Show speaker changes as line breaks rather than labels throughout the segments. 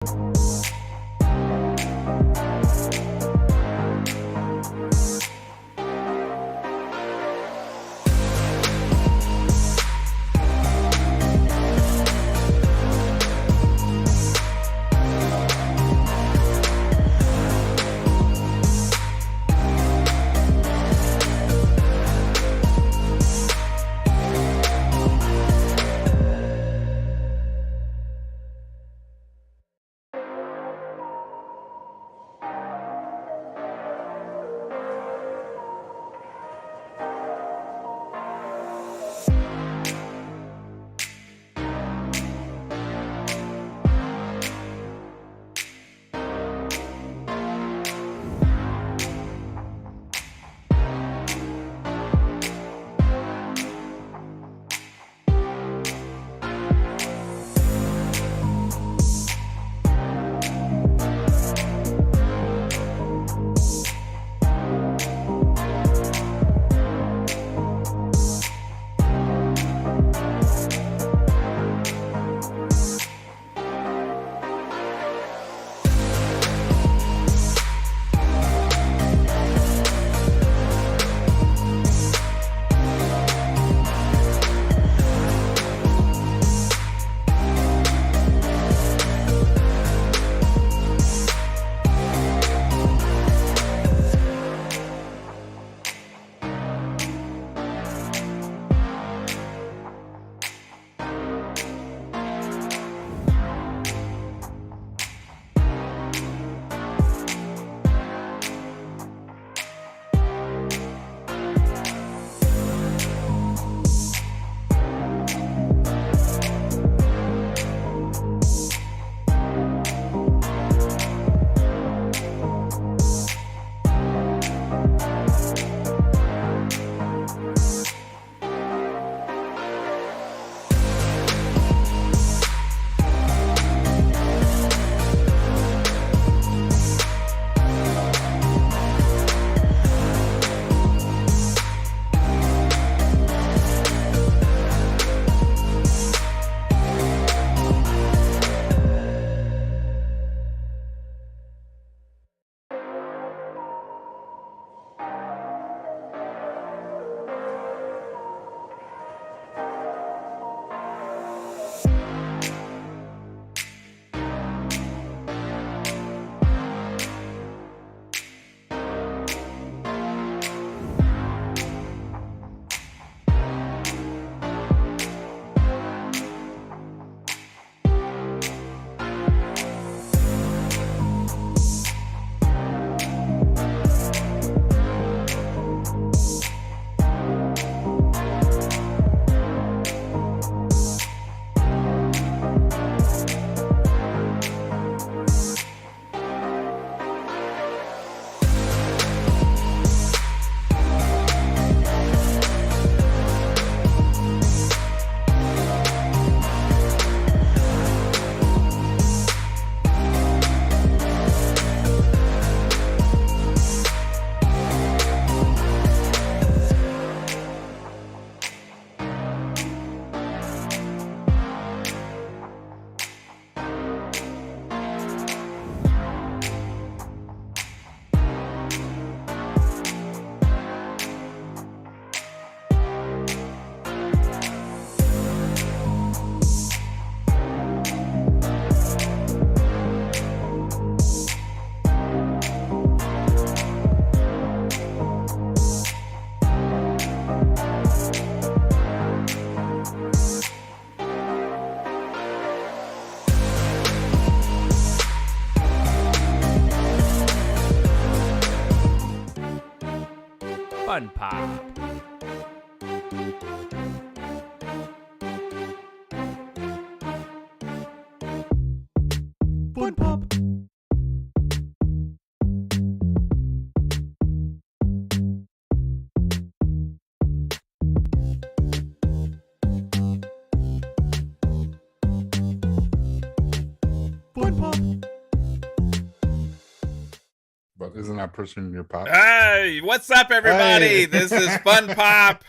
FunPop. FunPop. FunPop.
But isn't that person your pop?
Hey, what's up, everybody?
Hey.
This is FunPop,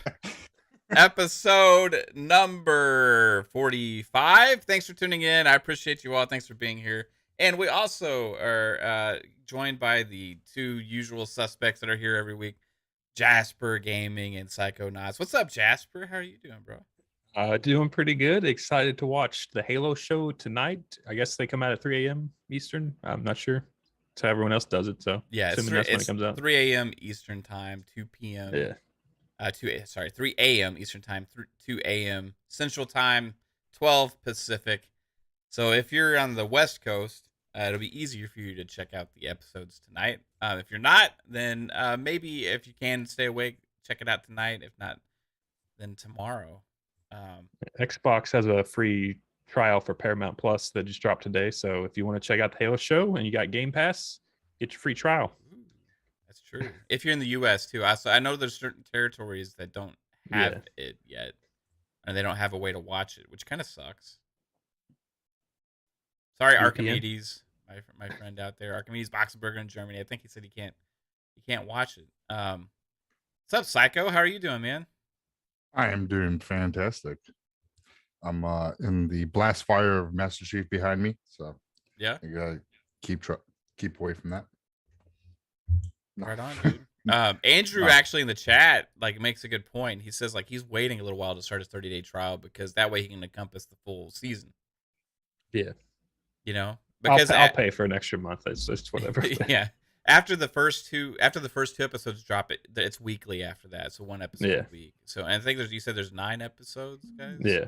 episode number 45. Thanks for tuning in. I appreciate you all. Thanks for being here. And we also are joined by the two usual suspects that are here every week, Jasper Gaming and Psychonauts. What's up, Jasper? How are you doing, bro?
Doing pretty good. Excited to watch the Halo show tonight. I guess they come out at 3 a.m. Eastern. I'm not sure. That's how everyone else does it. So
Yeah,
assuming that's when it comes out.
3 a.m. Eastern time, 2 p.m.
Yeah.
3 a.m. Eastern time, 2 a.m. Central time, 12 Pacific. So if you're on the West Coast, it'll be easier for you to check out the episodes tonight. If you're not, then maybe if you can stay awake, check it out tonight. If not, then tomorrow.
Xbox has a free trial for Paramount Plus that just dropped today. So if you want to check out the Halo show and you got Game Pass, get your free trial.
Ooh, that's true. If you're in the U.S. too, I know there's certain territories that don't have it yet, and they don't have a way to watch it, which kind of sucks. Sorry, Archimedes, my friend out there, Archimedes Boxenberger in Germany. I think he said he can't watch it. What's up, Psycho? How are you doing, man?
I am doing fantastic. I'm in the blast fire of Master Chief behind me, so
yeah,
you gotta keep away from that.
No. Right on, dude. Andrew actually in the chat makes a good point. He says he's waiting a little while to start his 30-day trial because that way he can encompass the full season.
Yeah,
because
I'll pay for an extra month. It's just whatever.
Yeah. After the first two episodes drop, it's weekly after that. So one episode a week. So and I think you said there's 9 episodes, guys.
Yeah.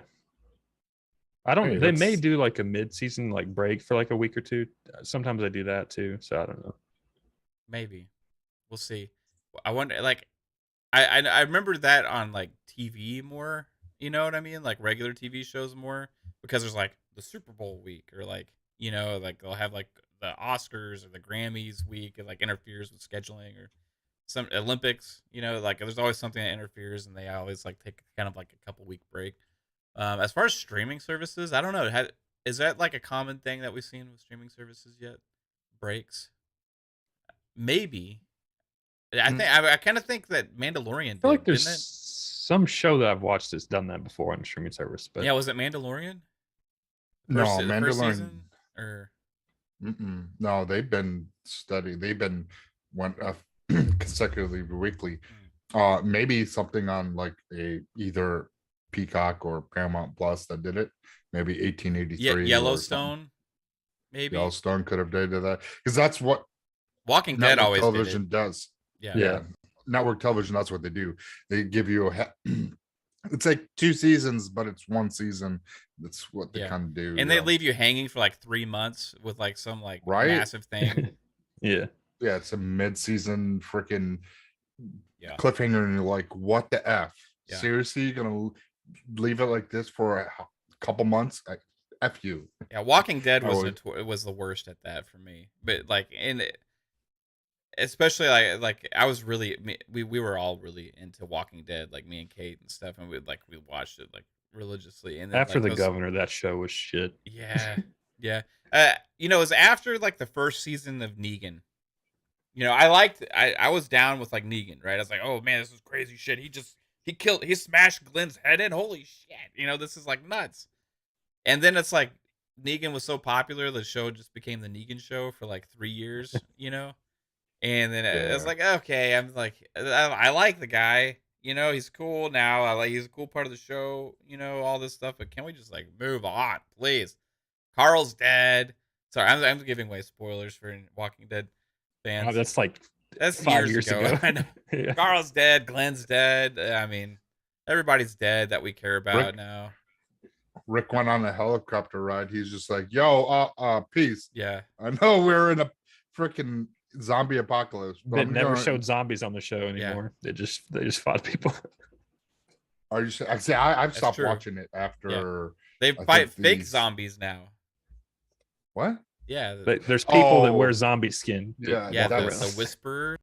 They may do a mid-season break for a week or two. Sometimes I do that too. So I don't know.
Maybe. We'll see. I wonder I remember that on TV more, you know what I mean? Regular TV shows more because there's the Super Bowl week or they'll have the Oscars or the Grammys week and interferes with scheduling or some Olympics, there's always something that interferes and they always take kind of a couple week break. As far as streaming services, I don't know. Is that a common thing that we've seen with streaming services yet? Breaks? Maybe. I kind of think that Mandalorian did,
I feel there's some show that I've watched that's done that before on a streaming service. But
yeah, was it Mandalorion?
No,
Mandalorian.
No, they've been studying. They've been consecutively weekly. Maybe something on a either Peacock or Paramount Plus that did it. Maybe 1883.
Yellowstone. Maybe
Yellowstone could have did that because that's what
Walking Dead always
television does.
Yeah.
Network television. That's what they do. They give you it's 2 seasons, but it's 1 season. That's what they kind of do.
And they leave you hanging for 3 months with some massive thing.
Yeah.
Yeah, it's a mid-season freaking cliffhanger, and you're like, what the F?
Yeah.
Seriously, you're gonna leave it like this for a couple months? F you.
Yeah, Walking Dead was the worst at that for me. But especially I was really we were all really into Walking Dead, me and Kate and stuff, and we watched it religiously. And then,
after the governor, that show was shit.
Yeah. It was after the first season of Negan. I was down with Negan, right? I was like, oh man, this is crazy shit. He smashed Glenn's head in. Holy shit. This is nuts. And then it's Negan was so popular, the show just became the Negan show for 3 years, And then it was okay, I'm I like the guy, he's cool now. He's a cool part of the show, all this stuff. But can we just move on, please? Carl's dead. Sorry, I'm giving away spoilers for Walking Dead fans.
Oh, that's
5 years ago. I know.
Yeah.
Carl's dead. Glenn's dead. I mean, everybody's dead that we care about now.
Rick went on a helicopter ride. He's just yo, peace.
Yeah.
I know we're in a freaking zombie apocalypse. But
they never showed zombies on the show anymore. Yeah. They just fought people.
Are you saying? I've stopped watching it after
they fight fake zombies now.
What?
Yeah,
there's people that wear zombie skin.
Yeah, the Whisperers.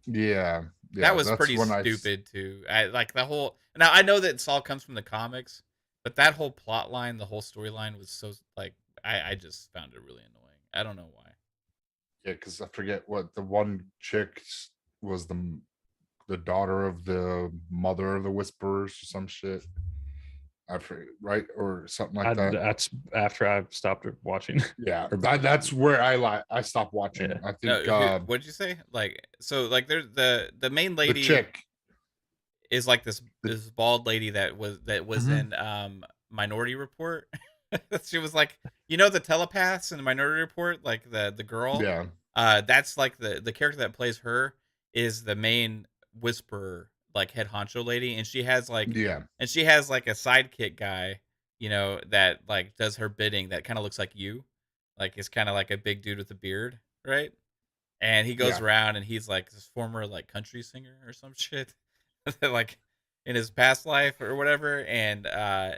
Yeah,
that was pretty stupid too. I the whole. Now I know that this all comes from the comics, but that whole plot line, the whole storyline was so I just found it really annoying. I don't know why.
Yeah, because I forget what the one chick was the daughter of the mother of the Whisperers or some shit. right, or something like that.
That's after I stopped watching.
Yeah, that's where I stopped watching.
Yeah.
I think
what did you say? Like, so like there's the main
the
lady
chick.
is like this
The-
bald lady that was
Mhm.
in Minority Report. She was like, you know, the telepaths in the Minority Report, like the girl.
Yeah,
That's like the character that plays her is the main whisperer, like head honcho lady, and she has like
yeah,
a sidekick guy, you know, that like does her bidding that kind of looks like you, like it's kind of like a big dude with a beard, right? And he goes
yeah,
around and he's like this former like country singer or some shit, like in his past life or whatever, and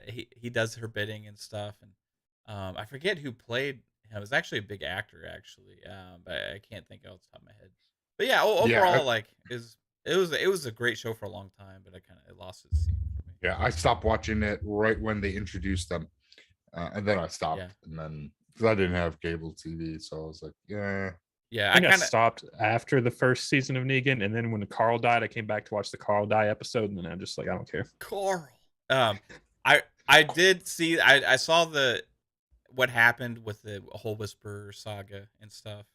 he does her bidding and stuff, and I forget who played him. It was actually a big actor, actually, but I can't think off the top of my head. But yeah,
yeah,
overall, like it was a great show for a long time, but it lost its steam for me.
yeah. I stopped watching it right when they introduced them, and then I stopped,
Yeah,
and then because I didn't have cable TV, so I was like, yeah,
yeah,
I
I
think I
kind of
stopped after the first season of Negan, and then when Carl died, I came back to watch the Carl die episode, and then I'm just like, I don't care.
Carl. Um, I did see I saw what happened with the whole Whisperer saga and stuff.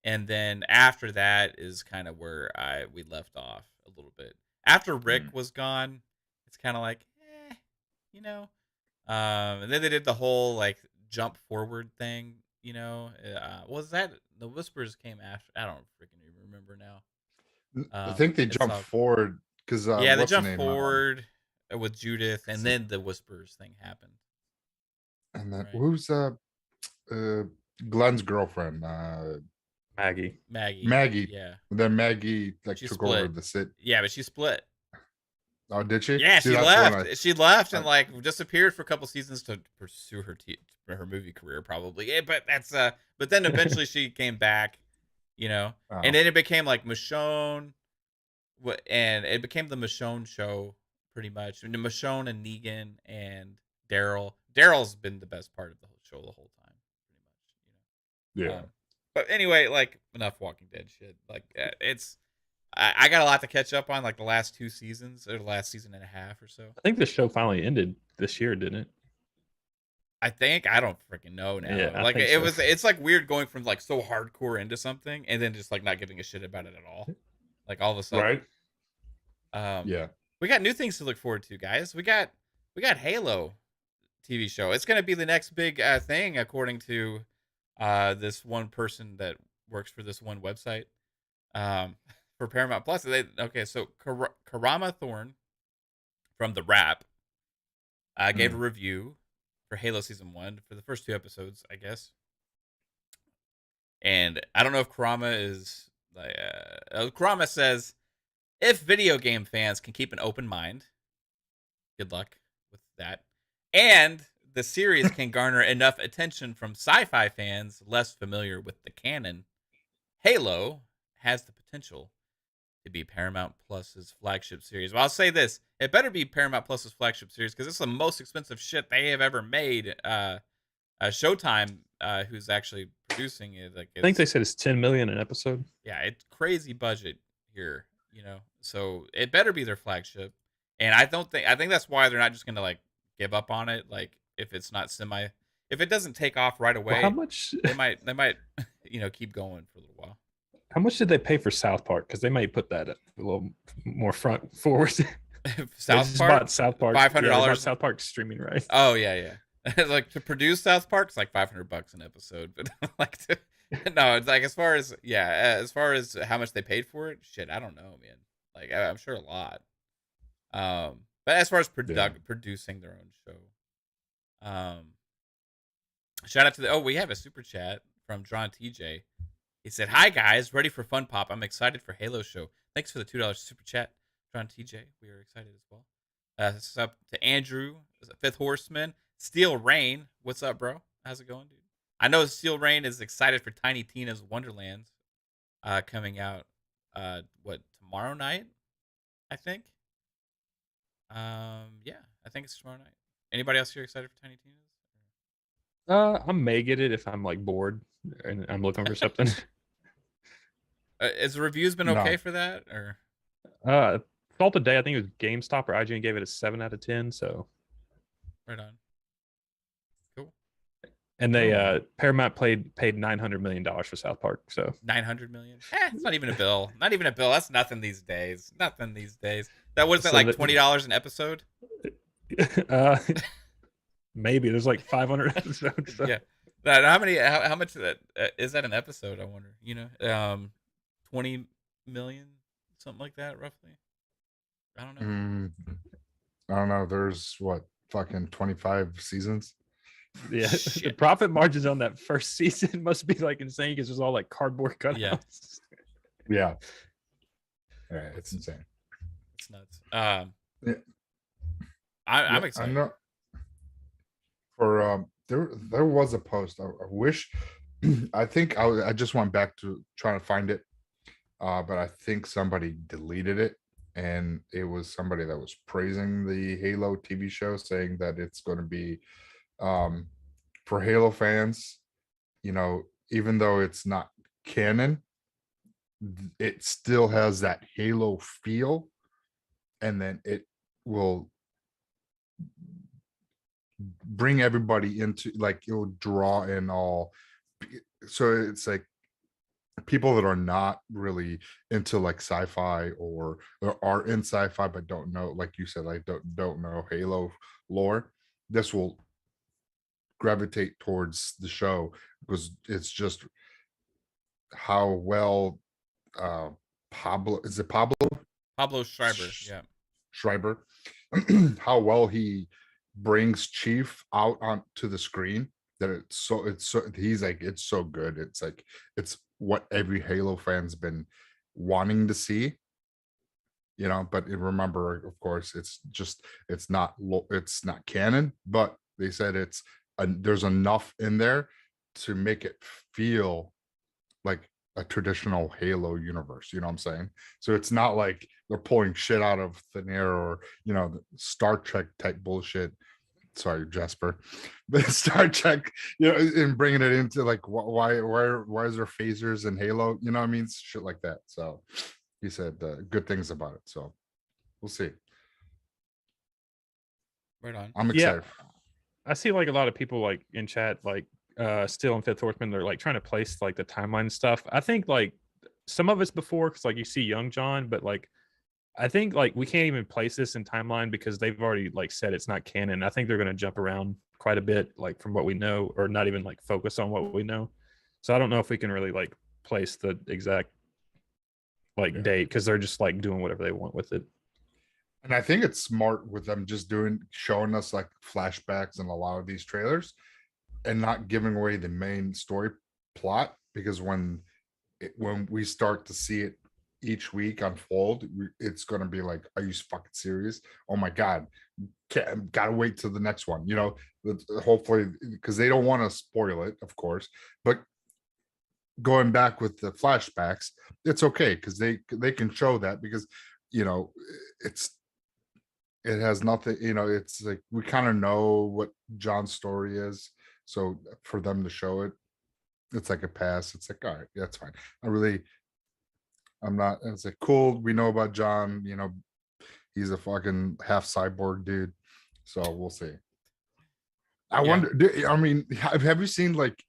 And then after that is kind of where we left off a little bit. After Rick was gone, it's kind of like, you know. And then they did the whole like jump forward thing, you know. Was that the Whispers came after? I don't freaking even remember now.
I think they
It's
jumped
all,
forward because
yeah, they
what's the
jumped
name?
forward with Judith, and
So-
then the Whispers thing happened.
and then
Right.
who's Glenn's girlfriend?
Maggie.
Maggie.
Yeah.
And then Maggie like
She
took
split.
over the sit.
Yeah, but she split.
Oh, did she?
Yeah,
See,
she
that's
left.
when
She left and
I-
like disappeared for a couple seasons to pursue her movie career, probably. Yeah, but that's but then eventually she came back, you know,
oh,
and then it became like Michonne, and it became the Michonne show pretty much. And Michonne and Negan and Daryl. Daryl's been the best part of the whole show the whole time, pretty much. You know.
yeah.
But anyway, like enough Walking Dead shit. Like it's. I got a lot to catch up on, like the last 2 seasons or the last season and a half or so.
I think the show finally ended this year, didn't it?
I think I don't freaking know now.
Yeah, I
like
think
it
so.
was, it's like weird going from like so hardcore into something and then just like not giving a shit about it at all. Like all of a sudden,
Right. Yeah.
we got new things to look forward to, guys. We got Halo TV show. It's gonna be the next big thing, according to this one person that works for this one website. For Paramount Plus. Okay, so Karama Thorne from The Wrap gave a review for Halo Season 1 for the first 2 episodes, I guess. And I don't know if Karama is... Karama says, if video game fans can keep an open mind, good luck with that, and the series can garner enough attention from sci-fi fans less familiar with the canon, Halo has the potential to be Paramount Plus's flagship series. Well, I'll say this: it better be Paramount Plus's flagship series because it's the most expensive shit they have ever made. Showtime, who's actually producing it, like
I think they said it's 10 million an episode.
yeah, it's crazy budget here, you know. So it better be their flagship, and I think that's why they're not just gonna like give up on it. Like if it's not if it doesn't take off right away,
Well, how much?
they might you know keep going for a little while.
How much did they pay for South Park? Because they might put that a little more front forward.
South Park,
South Park,
$500.
South Park streaming rights.
Oh yeah. Like to produce South Park, it's like $500 an episode. But like no, it's like as far as how much they paid for it, shit, I don't know, man. Like I'm sure a lot. But as far as producing their own show, shout out to we have a super chat from John TJ. He said, "Hi guys, ready for FunPop? I'm excited for Halo show. Thanks for the $2 super chat, John TJ. We are excited as well." This is up to Andrew, Fifth Horseman, Steel Rain. What's up, bro? How's it going, dude? I know Steel Rain is excited for Tiny Tina's Wonderlands, coming out, tomorrow night? I think. Yeah, I think it's tomorrow night. Anybody else here excited for Tiny Tina's?
I may get it if I'm like bored and I'm looking for something.
Has the reviews been okay for that, or?
All today, I think it was GameStop or IGN gave it a 7 out of 10. So
Right on. Cool.
And they Paramount paid $900 million for South Park. So
900 million. It's not even a bill. Not even a bill. That's nothing these days. Nothing these days. That was that
So
like
the-
$20 an episode.
Maybe there's like 500 episodes. So.
Yeah. How many? How much is that an episode? I wonder. 20 million, something like that, roughly. I don't know.
I don't know. There's what, fucking 25 seasons.
Yeah, the
Shit.
profit margins on that first season must be like insane because it's all like cardboard cutouts.
Yeah. Yeah, it's insane.
It's nuts.
Yeah.
I'm excited.
I know. For there was a post. I wish. I think I just went back to trying to find it, but I think somebody deleted it, and it was somebody that was praising the Halo TV show, saying that it's going to be, for Halo fans, even though it's not canon, it still has that Halo feel, and then it will bring everybody into, like, it will draw in all. So it's like people that are not really into like sci-fi or are in sci-fi but don't know, like you said, like don't know Halo lore, this will gravitate towards the show because it's just how well Pablo
Schreiber. Yeah.
Schreiber how well he brings Chief out onto the screen, that he's like, it's so good. It's like, it's what every Halo fan's been wanting to see, but remember, of course, it's not canon, but they said there's enough in there to make it feel like a traditional Halo universe, you know what I'm saying? So it's not like they're pulling shit out of thin air or the Star Trek type bullshit. Sorry, Jasper, but Star Trek, and bringing it into like, why is there phasers in Halo? You know what I mean? Shit like that. So he said good things about it. So we'll see.
Right on.
I'm excited.
Yeah, I see like a lot of people like in chat, like still in Fifth Horseman, they're like trying to place like the timeline stuff. I think like some of it's before, because like you see Young John, but like I think like we can't even place this in timeline because they've already like said it's not canon. I think they're going to jump around quite a bit, like from what we know, or not even like focus on what we know. So I don't know if we can really like place the exact like date, because they're just like doing whatever they want with it.
And I think it's smart with them just showing us like flashbacks in a lot of these trailers and not giving away the main story plot, because when we start to see it each week unfold, it's going to be like, are you fucking serious? Oh my God. Gotta wait till the next one, hopefully, because they don't want to spoil it, of course, but going back with the flashbacks, it's okay because they can show that, because it has nothing, it's like we kind of know what John's story is, so for them to show it, it's like a pass. It's like, all right, that's fine. It's like, cool, we know about John, he's a fucking half cyborg dude, so we'll see. I wonder, I mean, have you seen like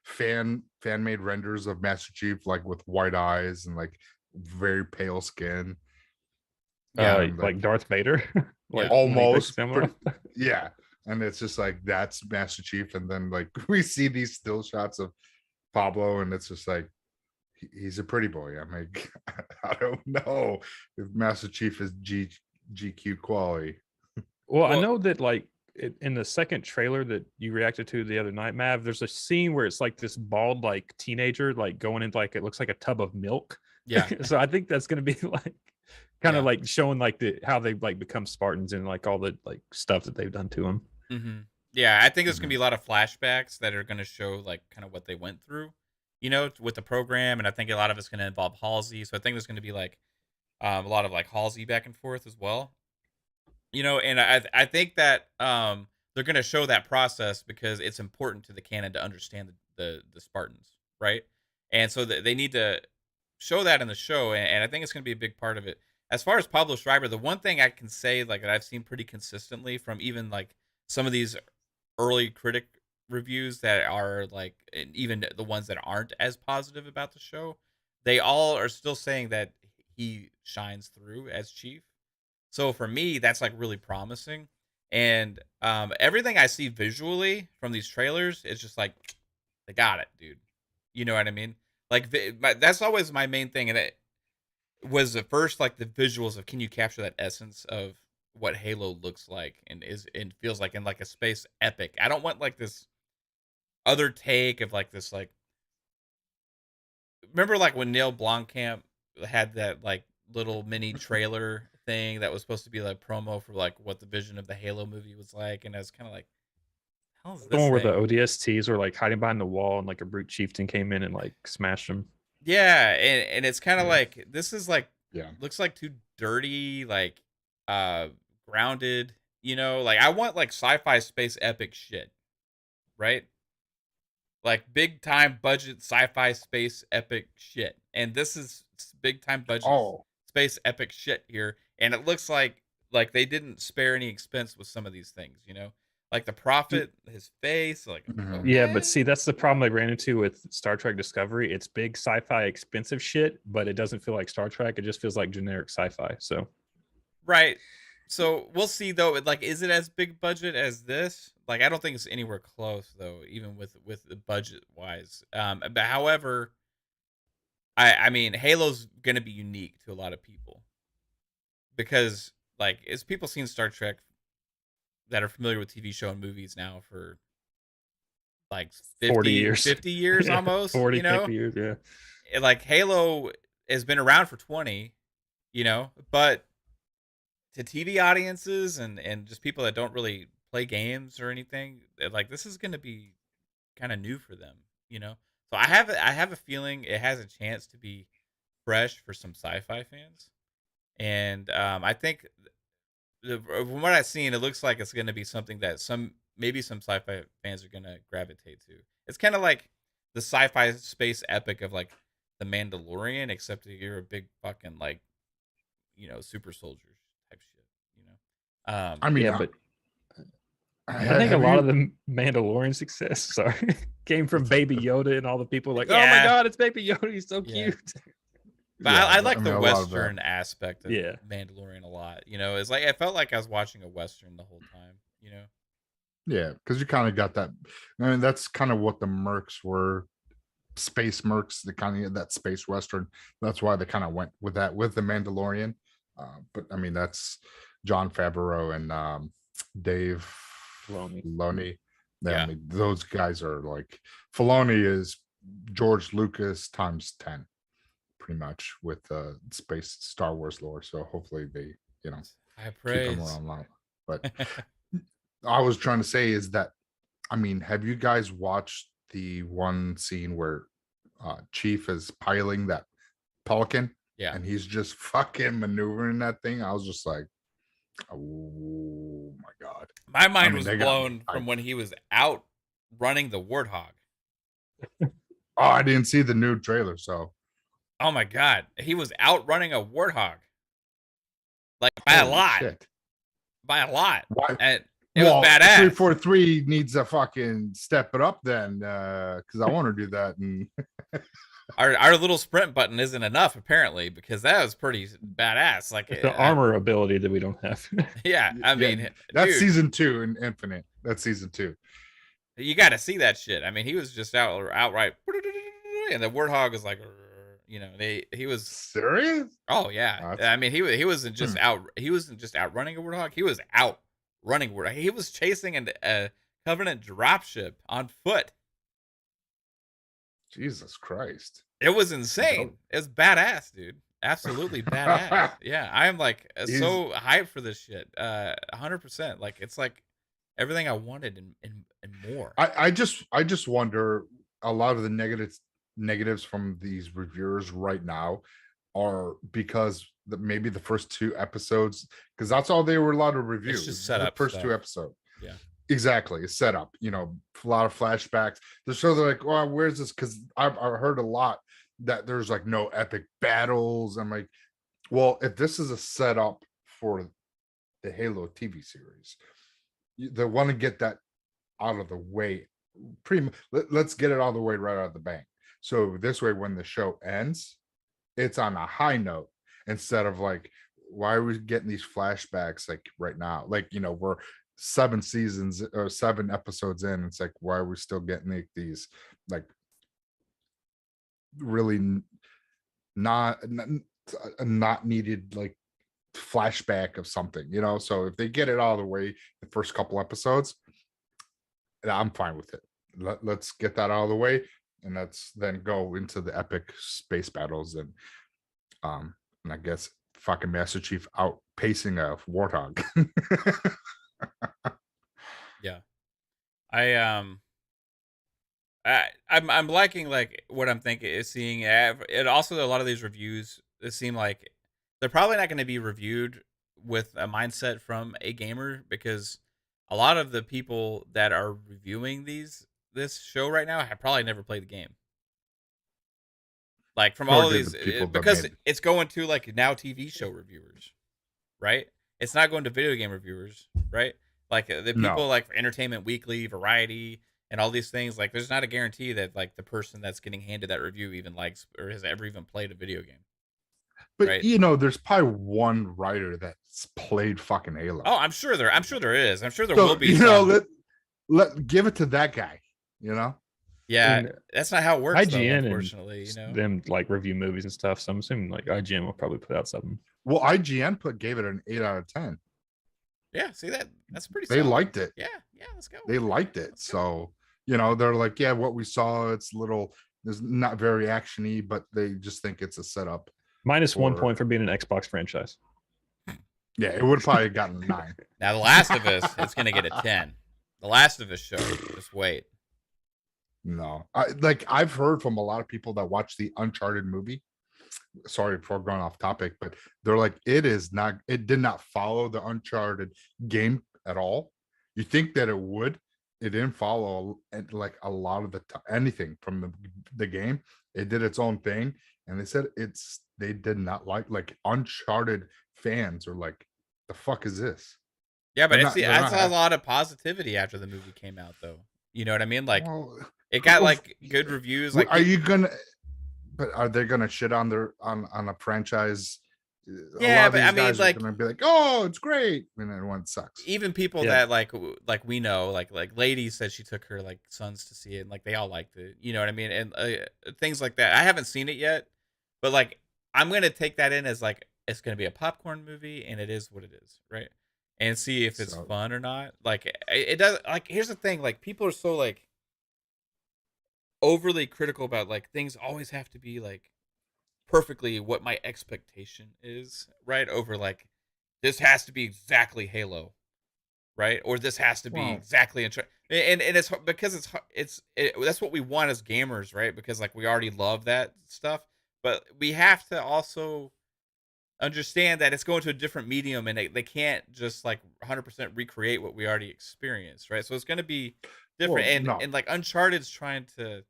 fan made renders of Master Chief, like with white eyes and like very pale skin?
Yeah, like Darth Vader.
Like
almost. Yeah. And it's just like, that's Master Chief, and then like we see these still shots of Pablo, and it's just like, he's a pretty boy. I'm like, I don't know if Master Chief is GQ quality.
Well, I know that like in the second trailer that you reacted to the other night, Mav, there's a scene where it's like this bald like teenager like going into like, it looks like a tub of milk.
Yeah.
So I think that's going to be like kind of like showing like how they like become Spartans and like all the like stuff that they've done to them.
Mm-hmm. Yeah, I think there's gonna be a lot of flashbacks that are gonna show like kind of what they went through, with the program, and I think a lot of it's gonna involve Halsey. So I think there's gonna be like a lot of like Halsey back and forth as well. And I think that they're gonna show that process because it's important to the canon to understand the Spartans, right? And so they need to show that in the show, and I think it's gonna be a big part of it. As far as Pablo Schreiber, the one thing I can say like that I've seen pretty consistently from even like some of these early critic reviews that are like, and even the ones that aren't as positive about the show, they all are still saying that he shines through as Chief. So for me, that's like really promising. And everything I see visually from these trailers is just like, they got it, dude. You know what I mean? Like that's always my main thing, and it was the first like the visuals of, can you capture that essence of what Halo looks like and feels like in like a space epic. I don't want like this other take of like this like, remember like when Neil Blomkamp had that like little mini trailer thing that was supposed to be like promo for like what the vision of the Halo movie was like, and I was kind of like, how's
The
this
one where the
thing?
ODSTs were like hiding behind the wall and like a brute chieftain came in and like smashed them.
Yeah, and it's kind of
Yeah.
like, this is like,
Yeah.
looks like too dirty, like grounded, you know, like I want like sci-fi space epic shit, right? Like big time budget sci-fi space epic shit. And this is big time budget
Oh,
space epic shit here, and it looks like they didn't spare any expense with some of these things, you know? Like the prophet, his face, like
Mhm.
Yeah, but
okay.
see, that's the problem I ran into with Star Trek Discovery. It's big sci-fi expensive shit, but it doesn't feel like Star Trek. It just feels like generic sci-fi. So
Right. So we'll see though. Like, is it as big budget as this? Like, I don't think it's anywhere close though, even with the budget wise. But however, I mean, Halo's gonna be unique to a lot of people because like, as people seen Star Trek that are familiar with TV show and movies now for like
40
50,
years.
50 years
Yeah,
almost,
40,
you know,
50 years. Yeah.
Like Halo has been around for 20, you know, but to TV audiences and just people that don't really play games or anything, like this is going to be kind of new for them, you know. So I have a feeling it has a chance to be fresh for some sci-fi fans, and I think from what I've seen, it looks like it's going to be something that maybe some sci-fi fans are going to gravitate to. It's kind of like the sci-fi space epic of like the Mandalorian, except that you're a big fucking like, you know, super soldier type shit, you know.
I mean,
Yeah, but I think a
have
lot of
you?
the Mandalorian success, sorry, came from Baby Yoda and all the people like, oh my
Yeah,
God, it's Baby Yoda. He's so
yeah.
cute.
But
Yeah,
I
I
like
mean,
the
a lot of that.
Western aspect of
Yeah.
Mandalorian a lot. You know, it's like I felt like I was watching a Western the whole time, you know?
Yeah, because you kind of got that. I mean, that's kind of what the mercs were. Space mercs, the kind of that space western. That's why they kind of went with that with the Mandalorian. But I mean, that's John Favreau and Dave
Filoni.
Filoni. Yeah, I
Yeah.
mean, those guys are like, Filoni is George Lucas times 10, pretty much, with space Star Wars lore. So hopefully they, you know,
High
keep him
praise.
around long. But I was trying to say is that, I mean, have you guys watched the one scene where Chief is piloting that Pelican
Yeah.
and he's just fucking maneuvering that thing? I was just like, oh my God.
My
I
mind
mean,
was
they got me.
blown from when he was out running the warthog.
I didn't see the new trailer, so
Oh my god, he was out running a warthog, like by a
holy
lot,
shit.
by a lot,
Why?
and it was
Well,
badass.
343 needs to fucking step it up then, because I want to do that. And
Our little sprint button isn't enough apparently, because that was pretty badass. Like,
It's the armor ability that we don't have.
yeah, I
yeah,
mean,
that's
dude,
season 2 in Infinite. That's season 2.
you got to see that shit. I mean, he was just outright, and the warthog was like, you know, he was.
Serious?
Oh yeah,
That's,
I mean, he wasn't just out. He wasn't just out running a warthog. He was out running warthog. He was chasing a Covenant dropship on foot.
Jesus Christ.
It was insane. It was badass, dude. Absolutely badass. Yeah, I am like
He's,
so hyped for this shit. 100%. Like, it's like everything I wanted and more.
I just wonder, a lot of the negatives from these reviewers right now are because maybe the first 2 episodes, because that's all they were allowed to review.
It's just set
The
up
first
stuff.
2 episodes.
Yeah.
Exactly. It's set up, you know, a lot of flashbacks. They're like, oh, where's this? Because I've heard a lot that there's like no epic battles. I'm like, well, if this is a setup for the Halo TV series, they want to get that out of the way. Let's get it all the way right out of the bank. So this way, when the show ends, it's on a high note instead of like, why are we getting these flashbacks like right now? Like, we're 7 seasons or 7 episodes in. It's like, why are we still getting like these like really not needed like flashback of something, So if they get it all the way the first couple episodes, I'm fine with it. Let's get that out of the way, and let's then go into the epic space battles and I guess fucking Master Chief outpacing a warthog.
Yeah. I'm liking like what I'm thinking is seeing. It also, a lot of these reviews, it seem like they're probably not going to be reviewed with a mindset from a gamer, because a lot of the people that are reviewing this show right now have probably never played the game. Like from all of these, because it's going to like now TV show reviewers, right? It's not going to video game reviewers, right? Like the people like Entertainment Weekly, Variety, and all these things. Like there's not a guarantee that like the person that's getting handed that review even likes or has ever even played a video game.
But right? There's probably one writer that's played fucking Halo.
Oh, I'm sure there is. I'm sure there will be.
Let give it to that guy.
Yeah, that's not how it works.
IGN,
though, unfortunately,
them like review movies and stuff. So I'm assuming like IGN will probably put out something.
Well, IGN gave it an 8 out of 10.
Yeah, see that's pretty.
They liked it.
Yeah, let's go.
They liked it. So they're like, yeah, what we saw, it's not very actiony, but they just think it's a setup.
-1 point for being an Xbox franchise.
Yeah, it would have probably gotten 9.
Now, The Last of Us, it's going to get a 10. The Last of Us show, just wait.
No, I've heard from a lot of people that watch the Uncharted movie. Sorry for going off topic, but they're like, it did not follow the Uncharted game at all. You think that it would. It didn't follow like a lot of anything from the game. It did its own thing. And they said they did not like Uncharted fans are like, the fuck is this?
Yeah, but I saw a lot of positivity after the movie came out, though. You know what I mean? Like, it got like good reviews. Like,
are they gonna shit on a franchise?
Yeah, but I mean, like,
gonna be like, oh, it's great, and then one sucks.
Even people that like we know, like Lady said she took her like sons to see it, and like they all liked it. You know what I mean? And things like that. I haven't seen it yet, but like I'm gonna take that in as like it's gonna be a popcorn movie, and it is what it is, right? And see if it's fun or not. Like it does. Like here's the thing: like people are so like overly critical about like things always have to be like perfectly what my expectation is, right? Over like this has to be exactly Halo, right? Or this has to be exactly and it's because that's what we want as gamers, right? Because like we already love that stuff, but we have to also understand that it's going to a different medium, and they can't just like 100% recreate what we already experienced, right? So it's going to be different. And like Uncharted's trying to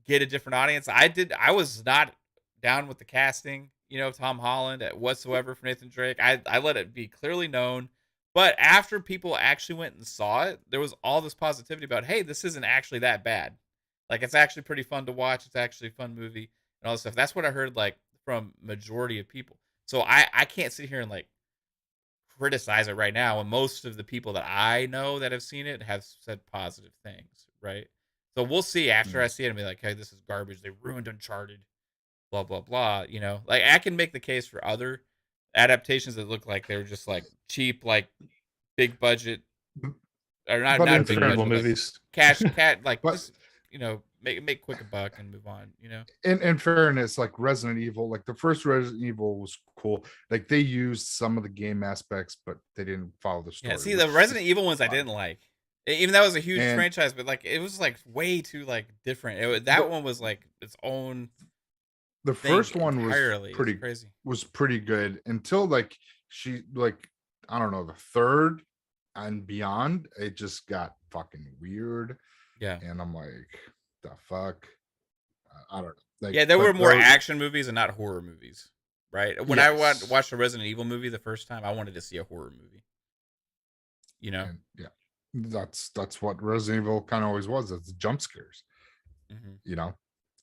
get a different audience. I was not down with the casting, Tom Holland whatsoever for Nathan Drake. I let it be clearly known. But after people actually went and saw it, there was all this positivity about, hey, this isn't actually that bad. Like, it's actually pretty fun to watch. It's actually a fun movie and all this stuff. That's what I heard, like, from majority of people. So I can't sit here and, like, criticize it right now. And most of the people that I know that have seen it have said positive things, right? So we'll see after I see it and be like, hey, this is garbage. They ruined Uncharted. Blah, blah, blah. Like I can make the case for other adaptations that look like they're just like cheap, like big budget or not big budget
movies.
Like cash, like just, make quick a buck and move on,
In fairness, like Resident Evil, like the first Resident Evil was cool. Like they used some of the game aspects, but they didn't follow the story.
Yeah, see the Resident Evil ones I didn't like. Even that was a huge franchise, but like it was like way too like different. That one was like its own.
The first one was pretty good until like I don't know, the third and beyond, it just got fucking weird.
Yeah,
and I'm like, the fuck, I don't know. Like,
yeah, there were more action movies and not horror movies, right? When I watched a Resident Evil movie the first time, I wanted to see a horror movie. you know.
And yeah, that's what Resident Evil kind of always was. It's jump scares,
Mm-hmm.
you know.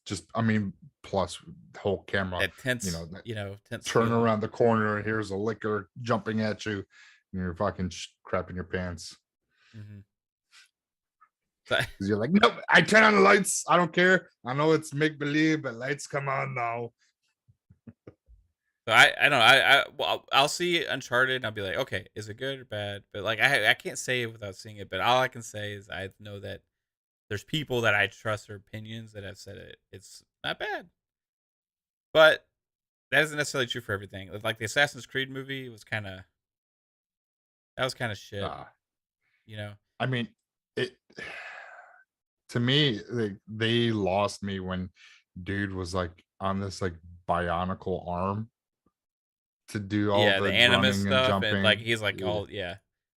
Just I mean, plus the whole camera,
That tense,
you know, that
tense
turn
feeling.
around the corner and here's a liquor jumping at you, and you're fucking crapping your pants.
Mm-hmm.
Because you're like, nope, I turn on the lights. I don't care. I know it's make believe, but lights come on now.
So I don't know. Well, I'll see Uncharted and I'll be like, okay, is it good or bad? But like I can't say it without seeing it. But all I can say is I know that there's people that I trust their opinions that have said it's not bad. But that isn't necessarily true for everything. Like the Assassin's Creed movie was kind of shit. You know.
I mean, it to me, they lost me when dude was like on this like bionicle arm to do all
Yeah, the
the
Animus
running and
stuff
jumping.
and like he's like
Yeah.
all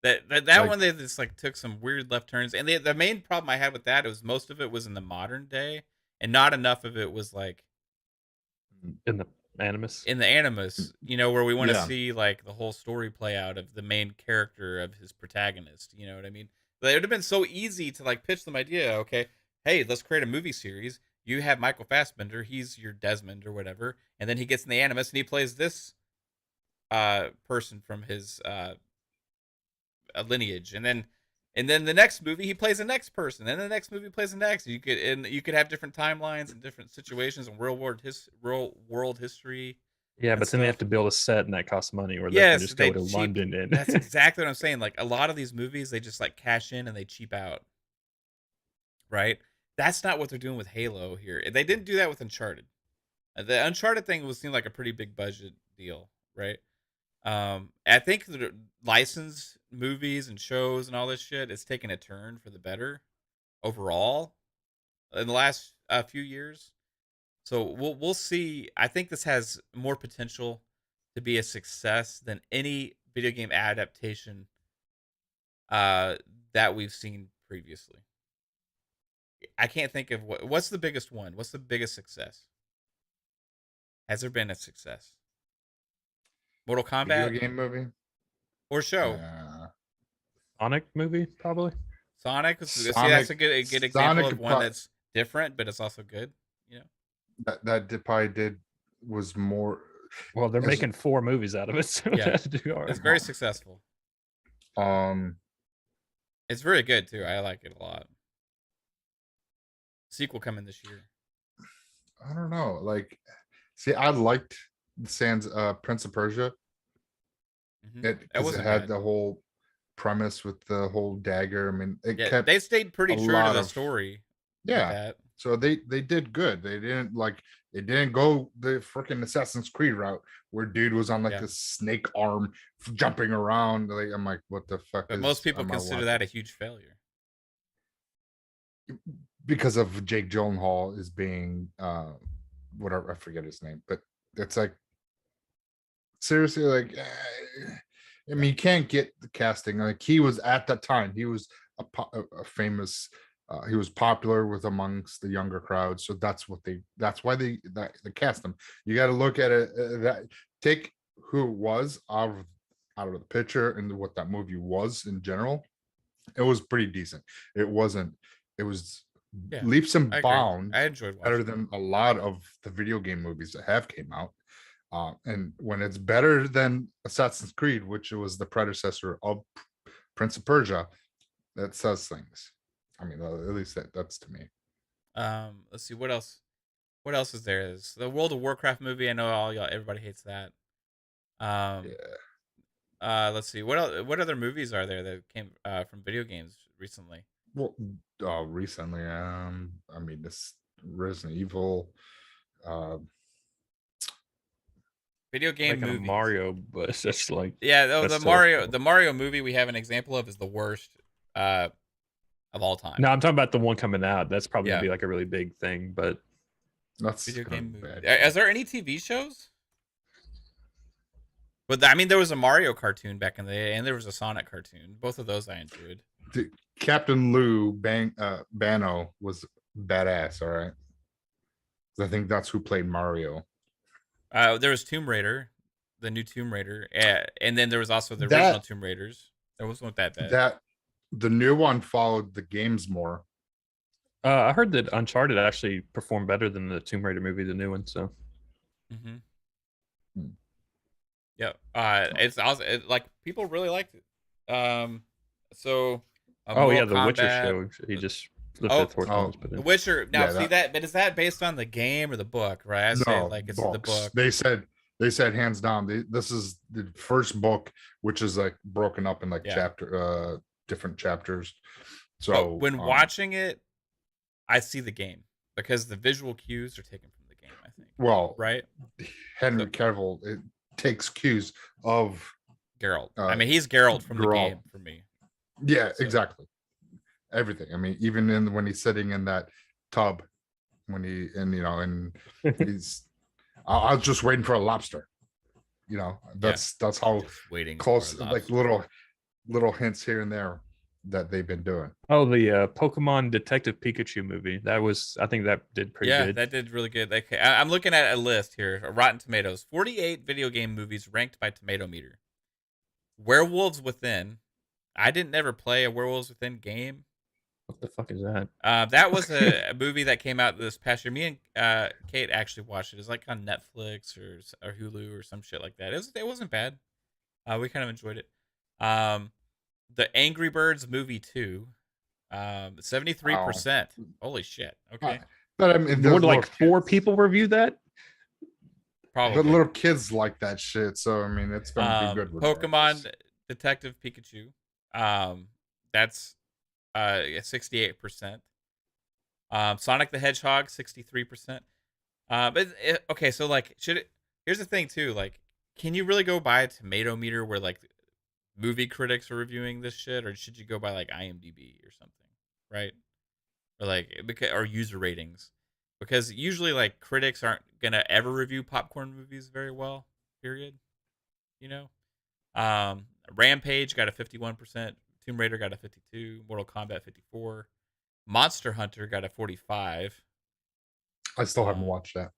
That
Like-
one they just like took some weird left turns, and the main problem I had with that was most of it was in the modern day, and not enough of it was like
In the Animus.
in the Animus, where we want to
Yeah.
see like the whole story play out of the main character of his protagonist. You know what I mean? But it would have been so easy to like pitch them idea. Okay, hey, let's create a movie series. You have Michael Fassbender, he's your Desmond or whatever, and then he gets in the Animus and he plays this person from his lineage, and then the next movie he plays the next person, and the next movie plays the next. You could have different timelines and different situations and real world history.
Yeah,
and
but then they have
stuff.
to build a set, and that costs money. Or they
Yes,
can just
they
go to
cheap-
London and
That's exactly what I'm saying. Like a lot of these movies, they just like cash in and they cheap out. Right? That's not what they're doing with Halo here. They didn't do that with Uncharted. The Uncharted thing seemed like a pretty big budget deal, right? I think the licensed movies and shows and all this shit is taking a turn for the better overall in the last few years. So we'll see. I think this has more potential to be a success than any video game adaptation that we've seen previously. I can't think of what's the biggest one. What's the biggest success? Has there been a success? Mortal Kombat
Video game movie
or show?
Sonic movie, probably.
Sonic. See,
Sonic-
that's a good example
Sonic
of one that's different, but it's also good.
that probably did was more.
Well, they're
Yes.
making 4 movies out of it. So
Yeah.
it has to do all
It's
right.
very successful.
Um,
It's very good too. I like it a lot. Sequel coming this year.
I don't know. Like, see, I liked Sans Prince of Persia.
Mhm.
It
That
because it
wasn't
had
bad.
the whole premise with the whole dagger. I mean, it
Yeah,
kept
they stayed pretty
a
true to
lot
the
of-
story. with
yeah.
that.
So they did good. They didn't go the freaking Assassin's Creed route where dude was on like
Yeah.
this snake arm jumping around. Like I'm like, what the fuck?
But most people
am I
consider
watching?
that a huge failure.
Because of Jake Gyllenhaal is being whatever, I forget his name, but it's like seriously, like I mean, you can't get the casting. Like he was at that time, he was a famous. He was popular with amongst the younger crowd, so that's why they cast him. You got to look at it that take who it was out of the picture and what that movie was in general. It was pretty decent. It wasn't. It was
Yeah,
leaps and
I agree.
bounds
I enjoyed watching.
better
it.
than a lot of the video game movies that have came out. And when it's better than Assassin's Creed, which was the predecessor of Prince of Persia, that says things. I mean, at least that's to me.
Let's see what else. What else is there? There's the World of Warcraft movie. I know everybody hates that.
Yeah.
Let's see what other movies are there that came from video games recently.
Well, recently, I mean, this Resident Evil.
Video game
Making a
movies.
Mario, but it's just like
Yeah,
that's
the
still-
Mario movie we have an example of is the worst of all time.
No, I'm talking about the one coming out. That's probably
Yeah.
gonna be like a really big thing. But
That's
Video
gonna
game
be
movie.
bad.
Is there any TV shows? But I mean, there was a Mario cartoon back in the day, and there was a Sonic cartoon. Both of those I enjoyed.
Captain Lou Bano was badass. All right, I think that's who played Mario.
There was Tomb Raider, the new Tomb Raider, and then there was also the
That-
original Tomb Raiders. It wasn't that bad.
That the new one followed the games more.
I heard that Uncharted actually performed better than the Tomb Raider movie, the new one. So,
Yeah, it's also like people really liked it. So
oh
Mortal
yeah, the Witcher
Kombat-
show. He just the
Oh,
fifth horseman was put
The
in.
Witcher. Now,
Yeah,
see that, but is that based on the game or the book? Right? I say
No,
like it's the
books.
book.
They said hands down. This is the first book, which is like broken up in like different chapters. So
But when watching it, I see the game because the visual cues are taken from the game. I think.
Well,
Right.
Henry Cavill, it takes cues of
Geralt. I mean, he's Geralt from the
Geralt.
game for me.
Yeah,
So-
exactly. Everything. I mean, even when he's sitting in that tub, when and he's, I was just waiting for a lobster. That's how
Just waiting.
close,
for a
like
lobster.
little hints here and there that they've been doing.
Oh, the Pokemon Detective Pikachu movie. I think that did pretty
Yeah,
good.
that did really good. Okay, I'm looking at a list here. Rotten Tomatoes. 48 video game movies ranked by Tomato Meter. Werewolves Within. I didn't never play a Werewolves Within game.
What the fuck is that?
That was a movie that came out this past year. Me and Kate actually watched it. It's like on Netflix or Hulu or some shit like that. It wasn't bad. We kind of enjoyed it. The Angry Birds movie 2. 73%. Holy shit. Okay.
But I mean,
Would like 4 people review that?
Probably.
But little kids like that shit, so I mean, it's gonna be good.
Pokemon Detective Pikachu. That's 68%. Sonic the Hedgehog 63%. Okay, so like, here's the thing too. Like, can you really go by a tomato meter where like movie critics are reviewing this shit, or should you go by like IMDb or something, right? Or like or user ratings, because usually like critics aren't gonna ever review popcorn movies very well. Period. Rampage got a 51%. Tomb Raider got a 52. Mortal Kombat 54. Monster Hunter got a 45.
I still haven't watched that.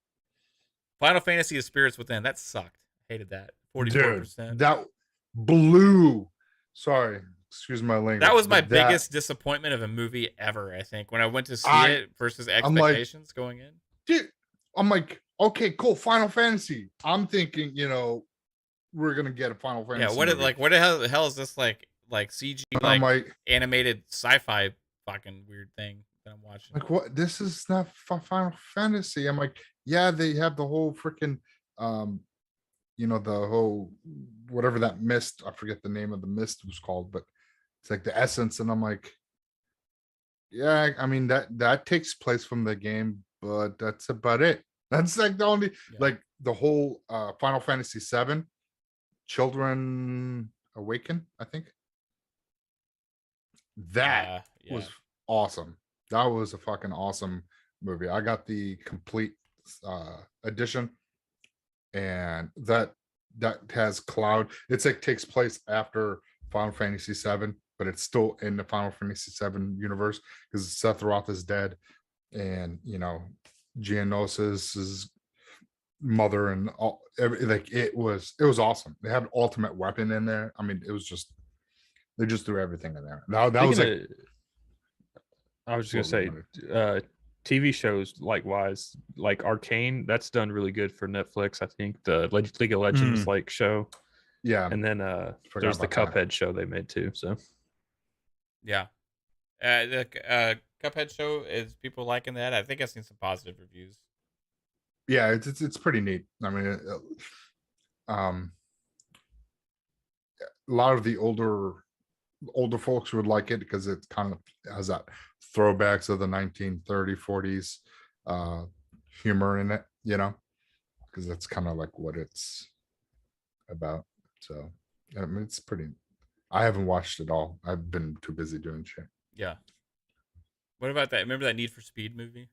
Final Fantasy of Spirits Within. That sucked. Hated that. 44%.
Dude, that blew. Sorry, excuse my language.
That was my biggest disappointment of a movie ever, I think, when I went to see it versus expectations going in.
Dude, I'm like, okay, cool. Final Fantasy. I'm thinking, we're gonna get a Final Fantasy.
Yeah, what the hell is this like CG like animated sci-fi fucking weird thing that I'm watching?
Like, what? This is not Final Fantasy. I'm like, yeah, they have the whole freaking the whole whatever that mist, I forget the name of the mist was called, but it's like the essence, and I'm like, yeah, I mean that takes place from the game, but that's about it. That's like the only like the whole Final Fantasy 7 Children Awaken, I think. That was awesome. That was a fucking awesome movie. I got the complete edition, and that has Cloud. It's like takes place after Final Fantasy 7, but it's still in the Final Fantasy 7 universe because Sephiroth is dead, and Geonosis' mother and all. Like it was awesome. They had Ultimate Weapon in there. I mean, it was just they just threw everything in there. Now that was like.
I was just gonna say, TV shows likewise, like Arcane, that's done really good for Netflix. I think the League of Legends like show,
yeah,
and then there's the Cuphead show they made too. So
yeah, the Cuphead show, is people liking that? I think I've seen some positive reviews.
Yeah, it's pretty neat. I mean, a lot of the older folks would like it because it kind of has that throwbacks of the 1930s, 40s humor in it, because that's kind of like what it's about. So I mean, it's pretty. I haven't watched it all. I've been too busy doing shit.
Yeah. What about that? Remember that Need for Speed movie?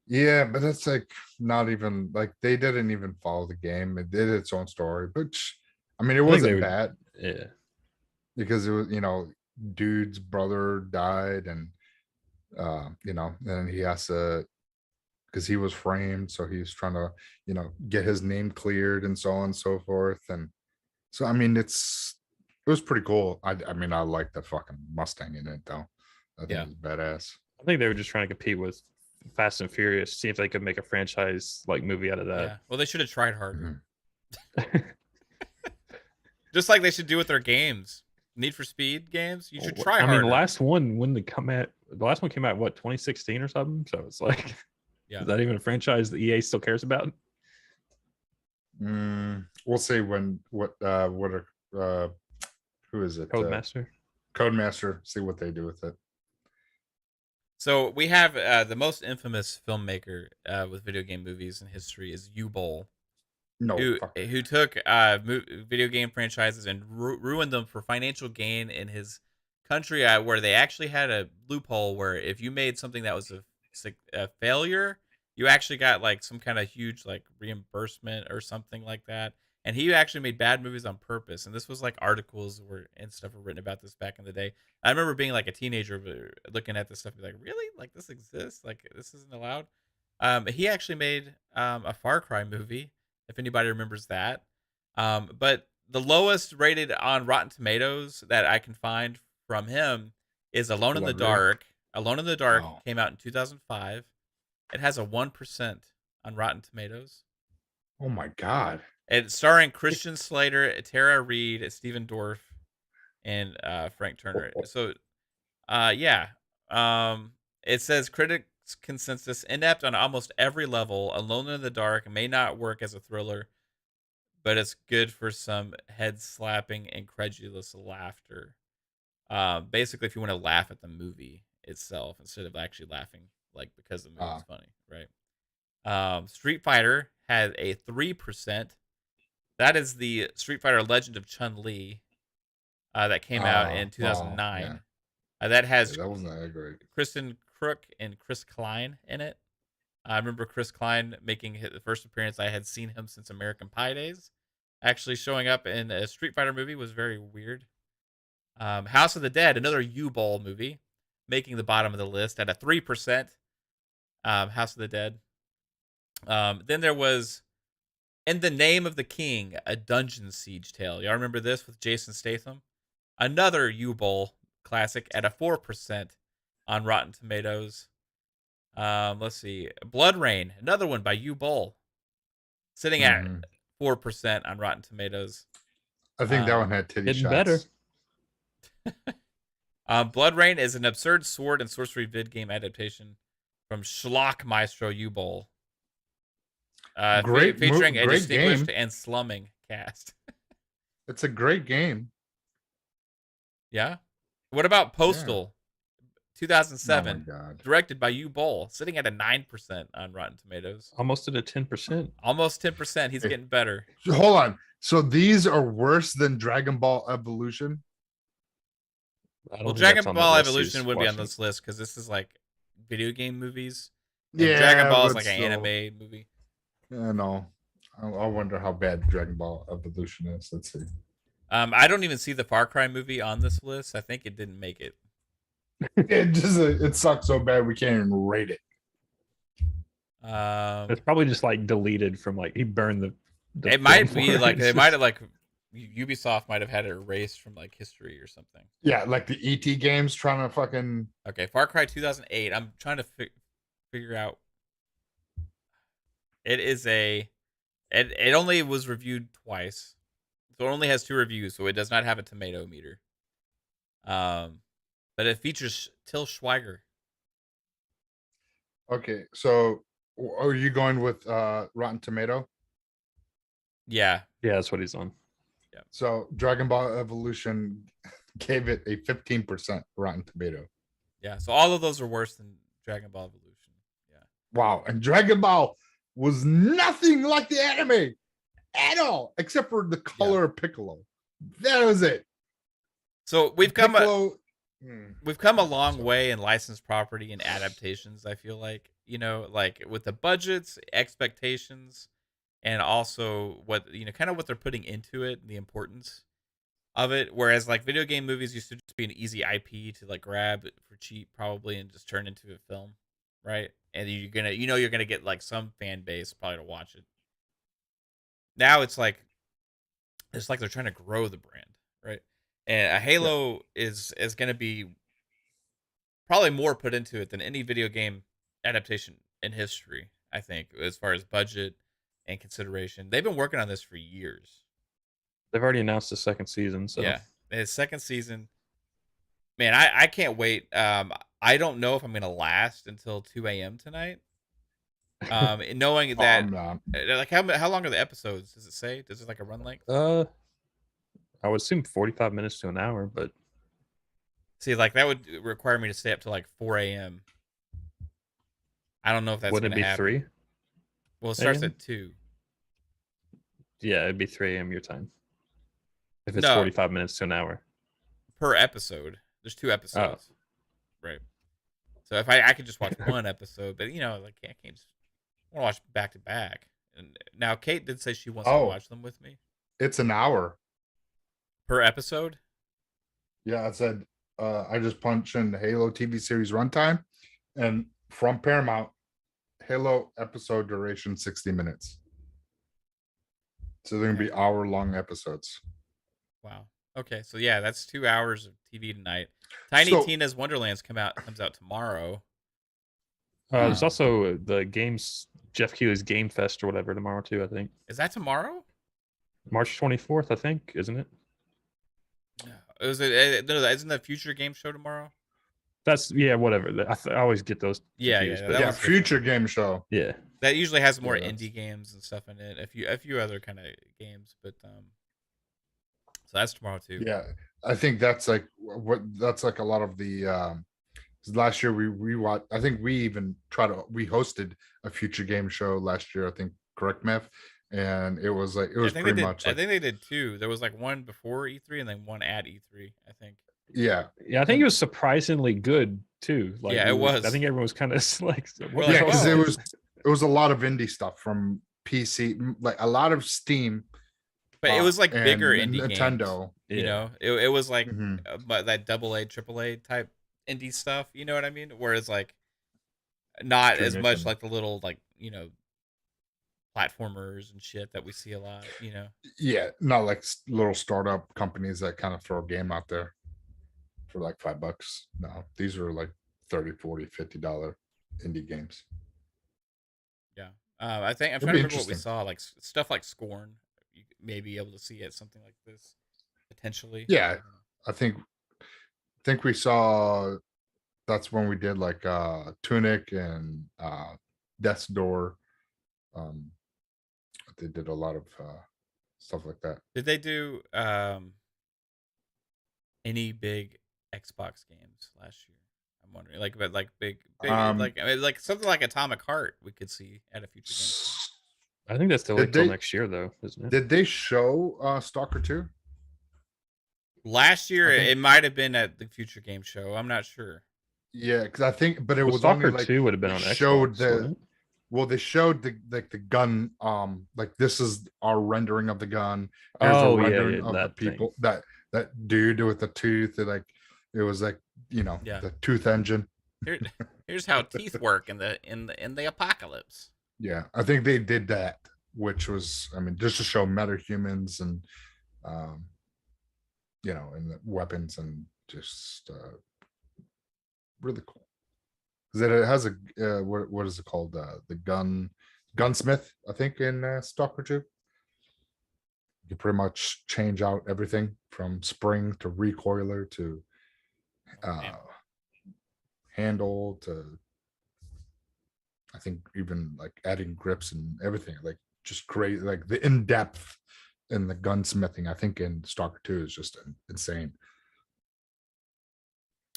Yeah, but it's like not even like they didn't even follow the game. It did its own story, but I mean, it wasn't bad.
Yeah,
because it was dude's brother died, and then he has to, because he was framed, so he's trying to get his name cleared and so on and so forth. And so I mean, it's It was pretty cool. I mean, I like the fucking Mustang in it though. I think
Yeah.
it was badass.
I think they were just trying to compete with Fast and Furious, see if they could make a franchise like movie out of
Yeah.
that.
Well, they should have tried harder.
Mhm.
Just like they should do with their games. Need for Speed games. You should try
I
harder.
mean, the last one came out what 2016 or something. So it's like,
Yeah.
is that even a franchise that EA still cares about?
We'll see what are who is it?
Codemaster.
Codemaster. See what they do with it.
So we have the most infamous filmmaker with video game movies in history is U-Bowl,
No,
who took video game franchises and ruined them for financial gain in his country, where they actually had a loophole where if you made something that was a failure, you actually got like some kind of huge like reimbursement or something like that. And he actually made bad movies on purpose. And this was like articles and stuff were written about this back in the day. I remember being like a teenager looking at this stuff and be like, really? Like this exists? Like this isn't allowed? He actually made a Far Cry movie, if anybody remembers that. But the lowest rated on Rotten Tomatoes that I can find from him is Alone in the Dark. Alone in the Dark came out in 2005. It has a 1% on Rotten Tomatoes.
Oh my god!
It's starring Christian Slater, Tara Reid, Stephen Dorff, and Frank Turner. So, yeah. It says critics consensus inept on almost every level. Alone in the Dark may not work as a thriller, but it's good for some head slapping, incredulous laughter. Basically, if you want to laugh at the movie itself instead of actually laughing, like because the movie's funny, right? Street Fighter had a 3%. That is the Street Fighter Legend of Chun-Li that came out in 2009. That has
that wasn't that great.
Kristen Crook and Chris Klein in it. I remember Chris Klein making the first appearance. I had seen him since American Pie days. Actually showing up in a Street Fighter movie was very weird. House of the Dead, another U-Bowl movie, making the bottom of the list at a 3%. House of the Dead. Then there was In the Name of the King, a dungeon siege tale. Y'all remember this with Jason Statham? Another U-Bowl classic at a 4% on Rotten Tomatoes. Let's see. Blood Rain, another one by U-Bowl, sitting at 4% on Rotten Tomatoes.
I think that one had titty shots.
Better.
Blood Rain is an absurd sword and sorcery vid game adaptation from Schlock Maestro U-Bowl. Featuring a distinguished and slumming cast.
It's a great game.
Yeah. What about Postal? 2007, directed by U-Bowl, sitting at a 9% on Rotten Tomatoes.
Almost at a 10%.
Almost 10%. He's getting better.
Hold on. So these are worse than Dragon Ball Evolution?
Well, Dragon Ball Evolution would be on this list because this is like video game movies. Yeah, Dragon Ball is like an anime movie.
Yeah, no. I wonder how bad Dragon Ball Evolution is. Let's see.
I don't even see the Far Cry movie on this list. I think it didn't make it.
It sucks so bad we can't even rate it.
It's probably just like deleted from like he burned the
it might be like they might have like Ubisoft might have had it erased from like history or something.
Yeah, like the ET games trying to fucking.
Okay, Far Cry 2008. I'm trying to figure out. It is it only was reviewed twice, so it only has 2 reviews, so it does not have a tomato meter. But it features Till Schweiger.
Okay, so are you going with Rotten Tomato?
Yeah.
Yeah, that's what he's on.
Yeah. So Dragon Ball Evolution gave it a 15% Rotten Tomato.
Yeah, so all of those are worse than Dragon Ball Evolution. Yeah.
Wow, and Dragon Ball was nothing like the anime at all, except for the color of Piccolo. That was it.
So we've come a long way in licensed property and adaptations, I feel like, like with the budgets, expectations, and also what, kind of what they're putting into it and the importance of it. Whereas like video game movies used to just be an easy IP to like grab for cheap probably and just turn into a film, right? And you're gonna get like some fan base probably to watch it. Now it's like they're trying to grow the brand, right? And a Halo is going to be probably more put into it than any video game adaptation in history, I think, as far as budget and consideration. They've been working on this for years.
They've already announced the second season, so
Yeah, his second season. Man, I can't wait. I don't know if I'm gonna last until 2 a.m. tonight. Knowing that,
I'm not.
like, how long are the episodes? Does it say? Does it like a run length?
I would assume 45 minutes to an hour, but
See, like that would require me to stay up to like 4 a.m. I don't know if that's
would it
gonna
be
happen.
3?
Well, it starts
a.m.?
at 2.
Yeah, it'd be 3 a.m. your time. If it's
No.
45 minutes to an hour.
Per episode. There's 2 episodes. Right. So if I could just watch one episode, but you know, like I can't just want to watch back to back. And now Kate did say she wants to watch them with me.
It's an hour
Per episode?
Yeah, I said I just punched in the Halo TV series runtime, and from Paramount, Halo episode duration 60 minutes. So they're gonna be hour-long episodes.
Wow. Okay, so yeah, that's 2 hours of TV tonight. Tiny Tina's Wonderlands comes out tomorrow.
There's also the games, Jeff Keighley's Game Fest or whatever tomorrow too, I think.
Is that tomorrow?
March 24th, I think, isn't it?
No. No, isn't the Future Game Show tomorrow?
That's whatever. I always get those.
Yeah,
confused,
yeah,
but
that was
Future Game Show.
yeah.
That usually has more
Yeah,
indie games and stuff in it. A few other kind of games, but so that's tomorrow too.
Yeah, I think that's like that's like a lot of the last year we watched. I think we hosted a Future Game Show last year. I think, correct, Mev? And it was like pretty much.
I think they did 2. There was like one before E3 and then one at E3. I think.
Yeah,
I think it was surprisingly good too. Like,
yeah, it was.
I think everyone was kind of like,
yeah, because it was a lot of indie stuff from PC, like a lot of Steam.
But it was like bigger indie
Nintendo.
Games, you know, it was like that AA, AAA type indie stuff. You know what I mean? Whereas like not as much like the little like platformers and shit that we see a lot. You know?
Yeah, not like little startup companies that kind of throw a game out there for like $5. No, these are like $30, $40, $50 indie games.
Yeah, I'm trying to remember what we saw, like stuff like Scorn. You may be able to see it, something like this potentially.
Yeah, I think we saw. That's when we did like Tunic and Death's Door. They did a lot of stuff like that.
Did they do any big Xbox games last year? I'm wondering, like, but like big like something like Atomic Heart we could see at a future game.
I think that's still until next year, though, isn't it?
Did they show Stalker 2?
Last year, it might have been at the Future Game Show. I'm not sure.
Yeah, because I think, but it was
Stalker
only like
2 would have been on
showed
Xbox.
They showed the gun. Like this is our rendering of the gun.
Here's
a rendering of the people. That dude with the tooth. Like it was like the tooth engine.
Here's how teeth work in the apocalypse.
Yeah, I think they did that, which was, I mean, just to show metahumans and, and the weapons and just really cool. Because it has a what is it called? The gunsmith, I think, in Stalker 2. You pretty much change out everything from spring to recoiler to handle to, I think, even like adding grips and everything, like just great, like the in-depth in the gunsmithing, I think, in Stalker 2 is just insane.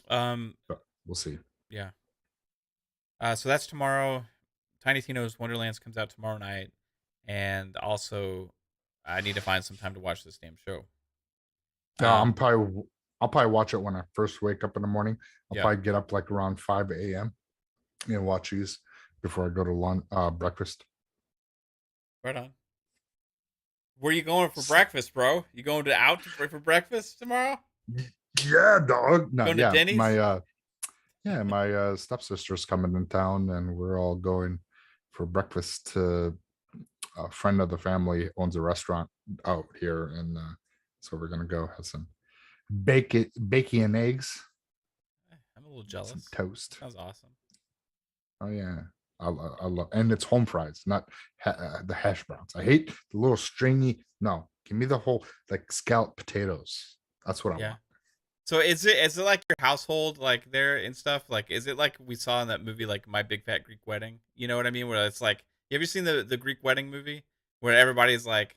But we'll see.
Yeah. So that's tomorrow. Tiny Tina's Wonderlands comes out tomorrow night, and also I need to find some time to watch this damn show.
I'll probably watch it when I first wake up in the morning. I'll probably get up like around 5 a.m. and watch these before I go to lunch, breakfast.
Right on. Where you going for breakfast, bro? You going out for breakfast tomorrow?
Yeah, dog. No,
going to Denny's?
My stepsister's coming in town, and we're all going for breakfast to a friend of the family owns a restaurant out here, and so we're gonna go have bacon eggs,
I'm a little
some
jealous.
toast.
Sounds awesome.
Oh yeah, I love, and it's home fries, not the hash browns. I hate the little stringy. No, give me the whole like scalloped potatoes. That's what I
Yeah.
want.
So is it like your household like there and stuff? Like is it like we saw in that movie like My Big Fat Greek Wedding? You know what I mean? Where it's like, you ever seen the Greek wedding movie where everybody's like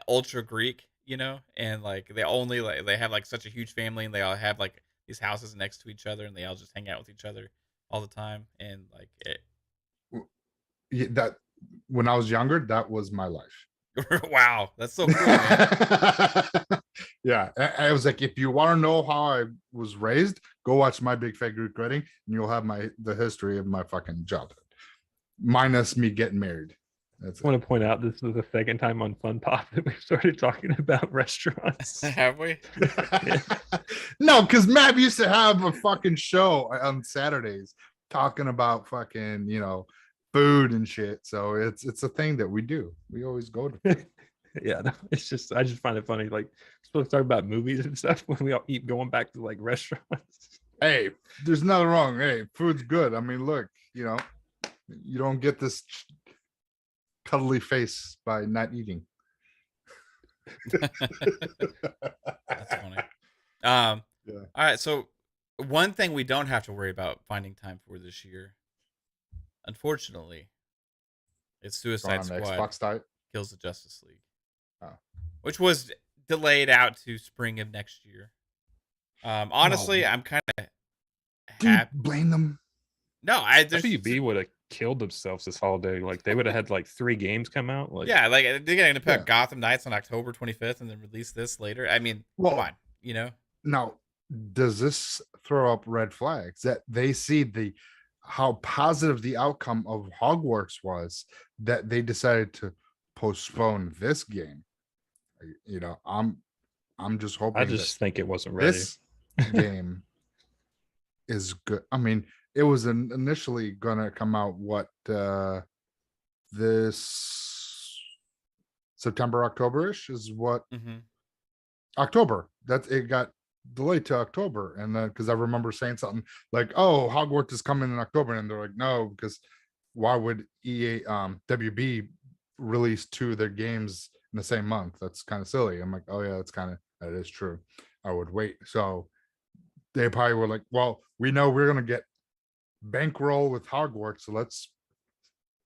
ultra Greek, you know? And like they only like they have like such a huge family and they all have like these houses next to each other and they all just hang out with each other all the time and like
Yeah, that when I was younger, that was my life.
wow, that's so cool, man.
Yeah, I was like, if you want to know how I was raised, go watch My Big Fat Greek Wedding, and you'll have the history of my fucking childhood, minus me getting married. That's
I want to point out this is the second time on FunPop that we've started talking about restaurants.
Have we?
No, because Matt used to have a fucking show on Saturdays talking about fucking, food and shit. So it's a thing that we do. We always go to food.
Yeah, no, it's just I just find it funny. Like we're supposed to talk about movies and stuff when we all keep going back to like restaurants.
Hey, there's nothing wrong. Hey, food's good. I mean, look, you don't get this cuddly face by not eating.
That's funny.
Yeah.
All right, so one thing we don't have to worry about finding time for this year, unfortunately, it's Suicide
On
Squad
Xbox diet.
Kills the Justice League,
Oh.
which was delayed out to spring of next year. Honestly, I'm kind of
Do you
happy.
blame them?
No, there's
WB would have killed themselves this holiday. Like they would have had like 3 games come out. Like
yeah, like they're gonna put
Yeah.
Gotham Knights on October 25th and then release this later. I mean,
Well,
come on,
Now, does this throw up red flags that they see how positive the outcome of Hogwarts was that they decided to postpone this game? I'm just hoping
I just think it wasn't ready.
this game is good. I mean, it was initially gonna come out this September, October-ish is what October. That it got delayed to October, and then because I remember saying something like, "Oh, Hogwarts is coming in October," and they're like, "No, because why would WB release 2 of their games in the same month? That's kind of silly." I'm like, "Oh yeah, that is true. I would wait." So they probably were like, "Well, we know we're gonna get bankroll with Hogwarts, so let's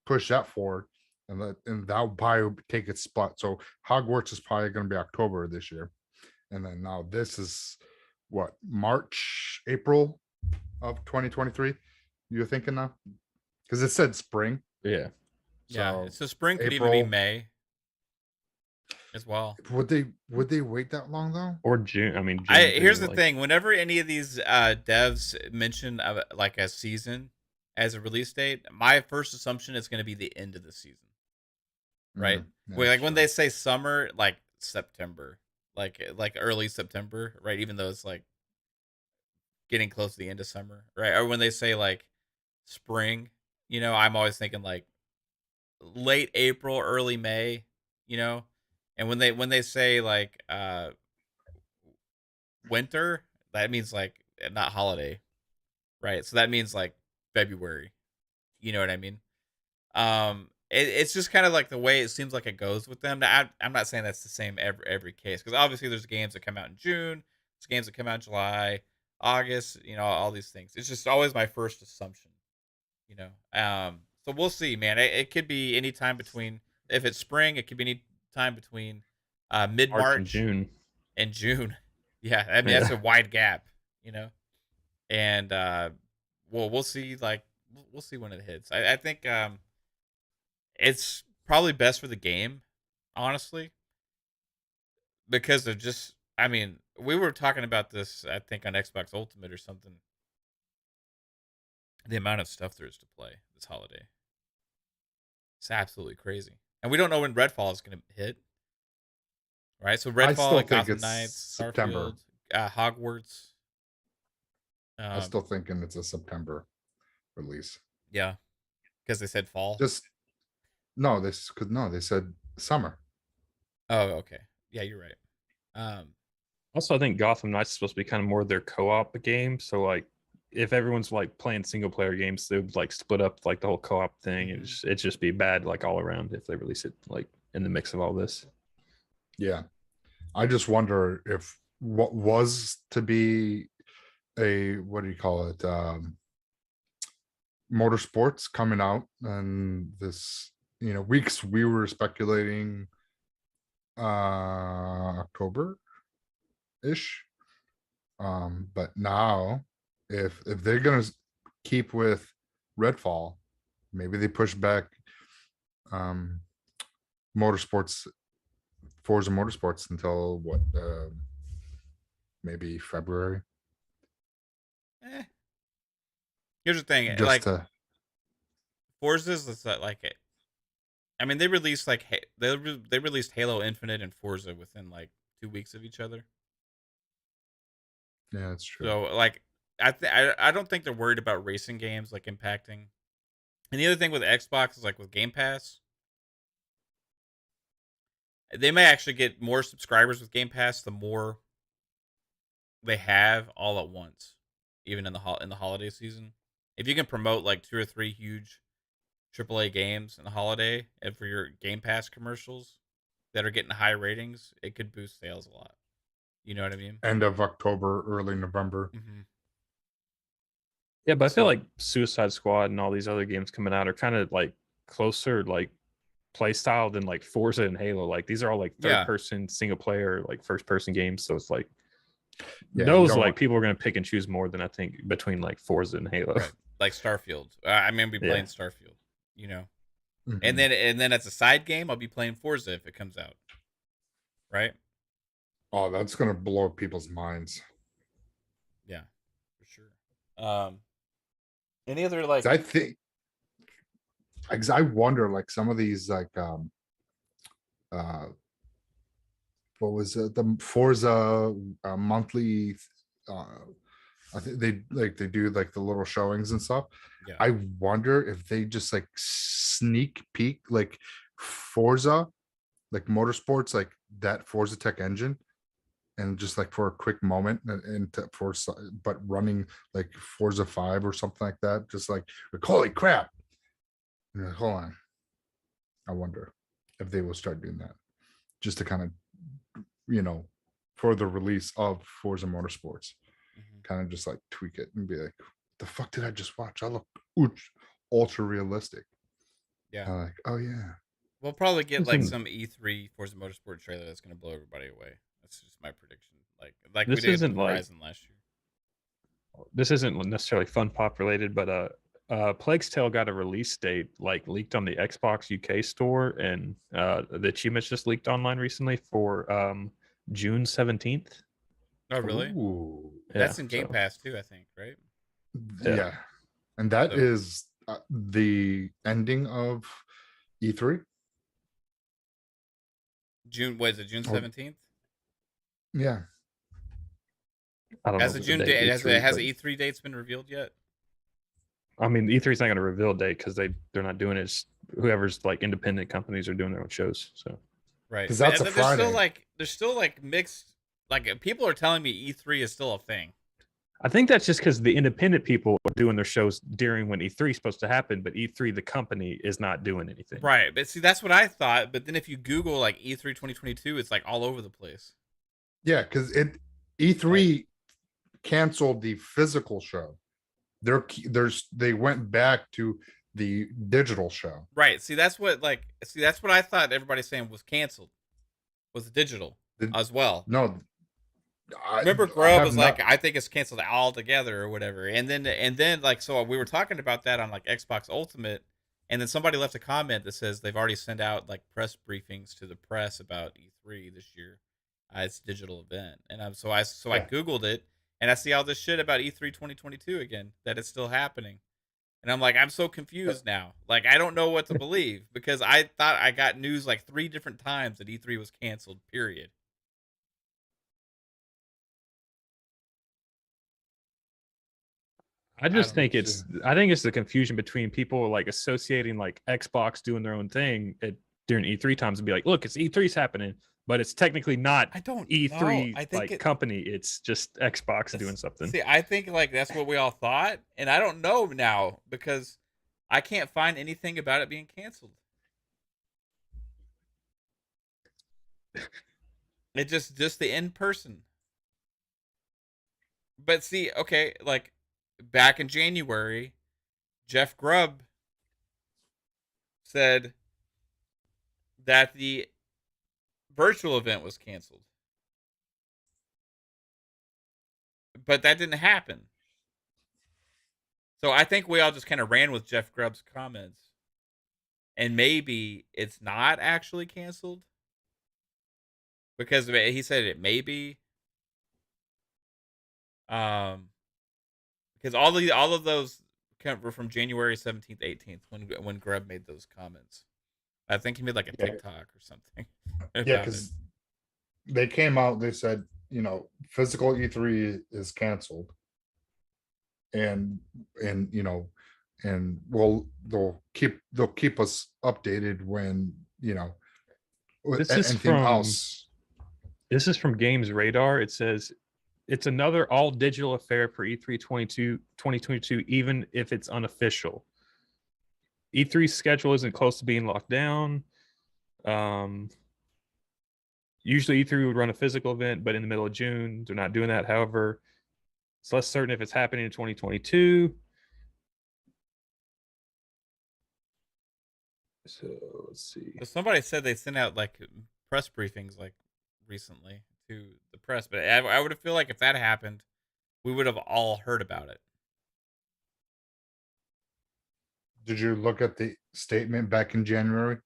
push that forward, and that'll probably take its spot." So Hogwarts is probably going to be October this year, and then now this is what, March, April of 2023. You're thinking now, because it said spring.
Yeah.
So spring could even be May as well.
Would they wait that long though?
Or June. I mean, June
here's the thing. Whenever any of these devs mention like a season as a release date, my first assumption is going to be the end of the season, right? Like when they say summer, like September, like early September, right? Even though it's like getting close to the end of summer, right? Or when they say like spring, I'm always thinking like late April, early May, and when they say like winter, that means like not holiday, right? So that means like February. You know what I mean? It's just kind of like the way it seems like it goes with them. Now, I'm not saying that's the same every case, because obviously there's games that come out in June, there's games that come out in July, August, all these things. It's just always my first assumption, So we'll see, man. It could be any time between, if it's spring, it could be any time between mid-March and June. Yeah, I mean that's a wide gap, and we'll see. Like we'll see when it hits. I think it's probably best for the game, honestly, because of just. I mean, we were talking about this, I think, on Xbox Ultimate or something. The amount of stuff there is to play this holiday, it's absolutely crazy, and we don't know when Redfall is going to hit. Right, so Redfall, Gotham Knights,
September.
Starfield, Hogwarts.
I'm still thinking it's a September release.
Yeah, because they said fall.
They said summer.
Oh, okay. Yeah, you're right.
Also, I think Gotham Knights is supposed to be kind of more their co-op game. So like, if everyone's like playing single player games, they would like split up like the whole co-op thing. It'd just be bad like all around if they release it like in the mix of all this.
Yeah, I just wonder if what was to be a, what do you call it, motorsports coming out, and this, weeks we were speculating October ish, but now if they're gonna keep with Redfall, maybe they push back motorsports, Forza Motorsports, until what, maybe February.
Here's the thing,
Just
like
to,
Forza's is like it. I mean, they released like they released Halo Infinite and Forza within like 2 weeks of each other.
yeah, that's true.
So like I don't think they're worried about racing games like impacting. And the other thing with Xbox is like with Game Pass, they may actually get more subscribers with Game Pass the more they have all at once, even in the holiday season. If you can promote like 2 or 3 huge AAA games in the holiday and for your Game Pass commercials that are getting high ratings, it could boost sales a lot. You know what I mean?
End of October, early November.
Mm-hmm.
Yeah, but I feel like Suicide Squad and all these other games coming out are kind of like closer like play style than like Forza and Halo. Like these are all like third person single player, like first person games. So it's like those like people are gonna pick and choose more than I think between like Forza and Halo.
Right. Like Starfield. I mean, I'll be playing Starfield, Mm-hmm. And then as a side game, I'll be playing Forza if it comes out. Right?
Oh, that's gonna blow people's minds.
Yeah, for sure. Any other like?
I think, because I wonder, like some of these, like what was it, the Forza monthly? I think they do like the little showings and stuff.
Yeah.
I wonder if they just like sneak peek like Forza, like motorsports, like that Forza Tech engine, and just like for a quick moment, and Forza, but running like Forza 5 or something like that, just like holy crap. Like, hold on, I wonder if they will start doing that, just to kind of, for the release of Forza Motorsports, kind of just like tweak it and be like, the fuck did I just watch? I look ultra realistic.
Yeah.
Like, oh yeah.
We'll probably get like some E3 Forza Motorsport trailer that's going to blow everybody away. That's just my prediction. Like
this
we did
isn't
with Horizon last year.
This isn't necessarily FunPop related, but Plague's Tale got a release date like leaked on the Xbox UK store, and the achievements just leaked online recently for June 17th.
Oh really?
Ooh.
That's in Game Pass too, I think, right?
Yeah. And that is the ending of E3.
June, what is it, June 17th?
Yeah.
I don't
know. Has the E3 dates been revealed yet?
I mean, E3's not going to reveal a date because they're not doing it. It's whoever's like independent companies are doing their own shows. So
right,
because that's a Friday.
There's still like mixed. Like people are telling me E3 is still a thing.
I think that's just because the independent people are doing their shows during when E3 is supposed to happen, but E3, the company, is not doing anything.
Right, but see, that's what I thought. But then if you Google like E3 2022, it's like all over the place.
Yeah, because E3 canceled the physical show. They went back to the digital show.
Right. See, that's what I thought everybody's saying was canceled. Was the digital as well?
No.
Remember Grub was like, I think it's canceled altogether or whatever. And then like, so we were talking about that on like Xbox Ultimate, and then somebody left a comment that says they've already sent out like press briefings to the press about E3 this year. It's a digital event. And I Googled it, and I see all this shit about E3 2022 again, that it's still happening. And I'm like, I'm so confused now. Like, I don't know what to believe, because I thought I got news like 3 different times that E3 was canceled, period.
I think it's the confusion between people like associating like Xbox doing their own thing during E3 times and be like, look, it's E3's happening. but it's technically not
I don't
E3
know. I think
like company. It's just Xbox doing something.
See, I think like that's what we all thought, and I don't know now because I can't find anything about it being canceled. It just the in person. But see, okay, like back in January, Jeff Grubb said that the virtual event was canceled. But that didn't happen. So I think we all just kind of ran with Jeff Grubb's comments. And maybe it's not actually canceled. Because he said it may be. Because all of those were from January 17th, 18th when Grubb made those comments. I think he made like a TikTok or something.
Yeah, because they came out, they said, physical E3 is canceled. And they'll keep us updated when,
this is from Games Radar. It says it's another all digital affair for E3 2022, even if it's unofficial. E3's schedule isn't close to being locked down. Usually E3 would run a physical event, but in the middle of June, they're not doing that. However, it's less certain if it's happening in 2022. So let's see.
Somebody said they sent out like press briefings like recently to the press, but I would feel like if that happened, we would have all heard about it.
Did you look at the statement back in January?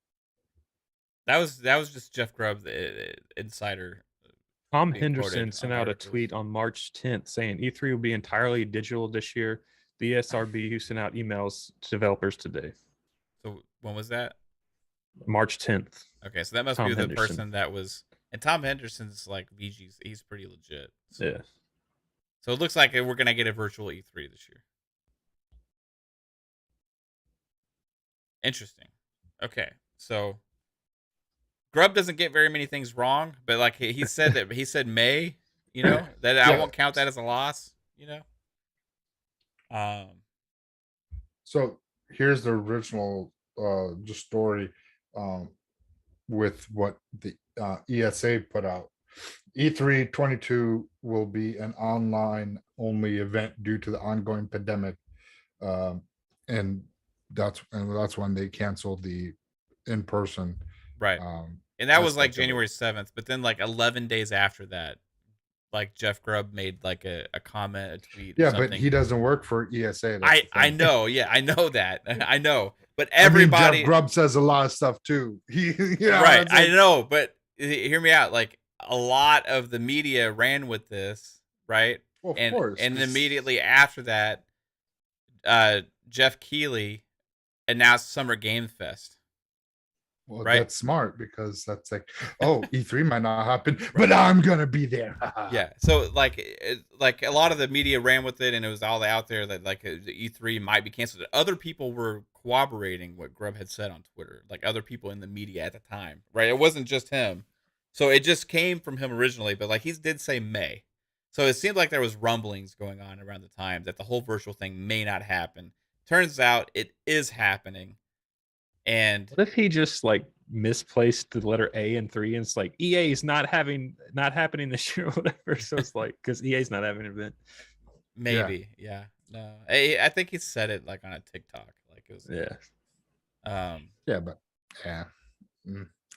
That was just Jeff Grubb, the insider.
Tom Henderson sent out a tweet on March 10th saying E3 will be entirely digital this year. The ESRB who sent out emails to developers today.
So when was that?
March 10th.
Okay, so that must be the person that was. And Tom Henderson's like VG's. He's pretty legit. So.
Yeah.
So it looks like we're gonna get a virtual E3 this year. Interesting. Okay, so Grubb doesn't get very many things wrong, but like he said that he said May, that I won't count that as a loss,
So here's the original just story with what the ESA put out. E3 22 will be an online only event due to the ongoing pandemic, and that's when they canceled the in person.
Right. And that was like January 7th, but then like 11 days after that, like Jeff Grubb made like a comment, a tweet.
Yeah, but he doesn't work for ESA.
I know. Yeah, I know that. I know. But everybody.
Jeff Grubb says a lot of stuff too.
Right. I know. But hear me out. Like a lot of the media ran with this, right?
Well, of course.
And immediately after that, Jeff Keighley announced Summer Game Fest.
Well, right? That's smart because that's like, oh, E3 might not happen, but I'm gonna be there.
Yeah. So like a lot of the media ran with it, and it was all out there that like E3 might be canceled. Other people were corroborating what Grubb had said on Twitter, like other people in the media at the time, right? It wasn't just him. So it just came from him originally, but like he did say May. So it seemed like there was rumblings going on around the time that the whole virtual thing may not happen. Turns out it is happening. And
what if he just like misplaced the letter A in 3 and it's like EA is not happening this year or whatever? So it's like because EA's not having an event.
Maybe, yeah. No, I think he said it like on a TikTok, like it was.
Yeah.
Yeah, but yeah.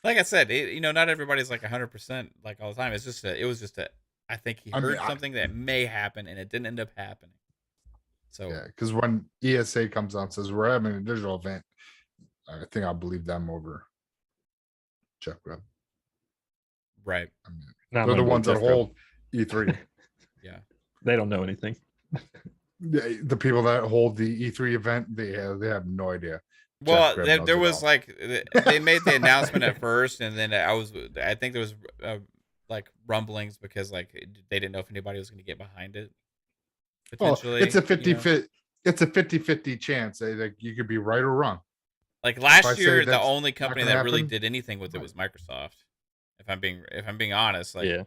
Like I said, not everybody's like 100% like all the time. It's just it was just I think he heard something that may happen and it didn't end up happening. So
yeah, because when ESA comes out and says we're having a digital event, I think I'll believe them over Jeff Grubb.
Right.
I mean, they're the ones that hold E3.
Yeah.
They don't know anything.
The people that hold the E3 event, they have no idea.
Well, there was like they made the announcement at first, and then I think there was like rumblings because like they didn't know if anybody was going to get behind it. Potentially,
it's a 50-50 chance. Like you could be right or wrong.
Like last year, the only company that really did anything with it was Microsoft. If I'm being honest, like
Yeah.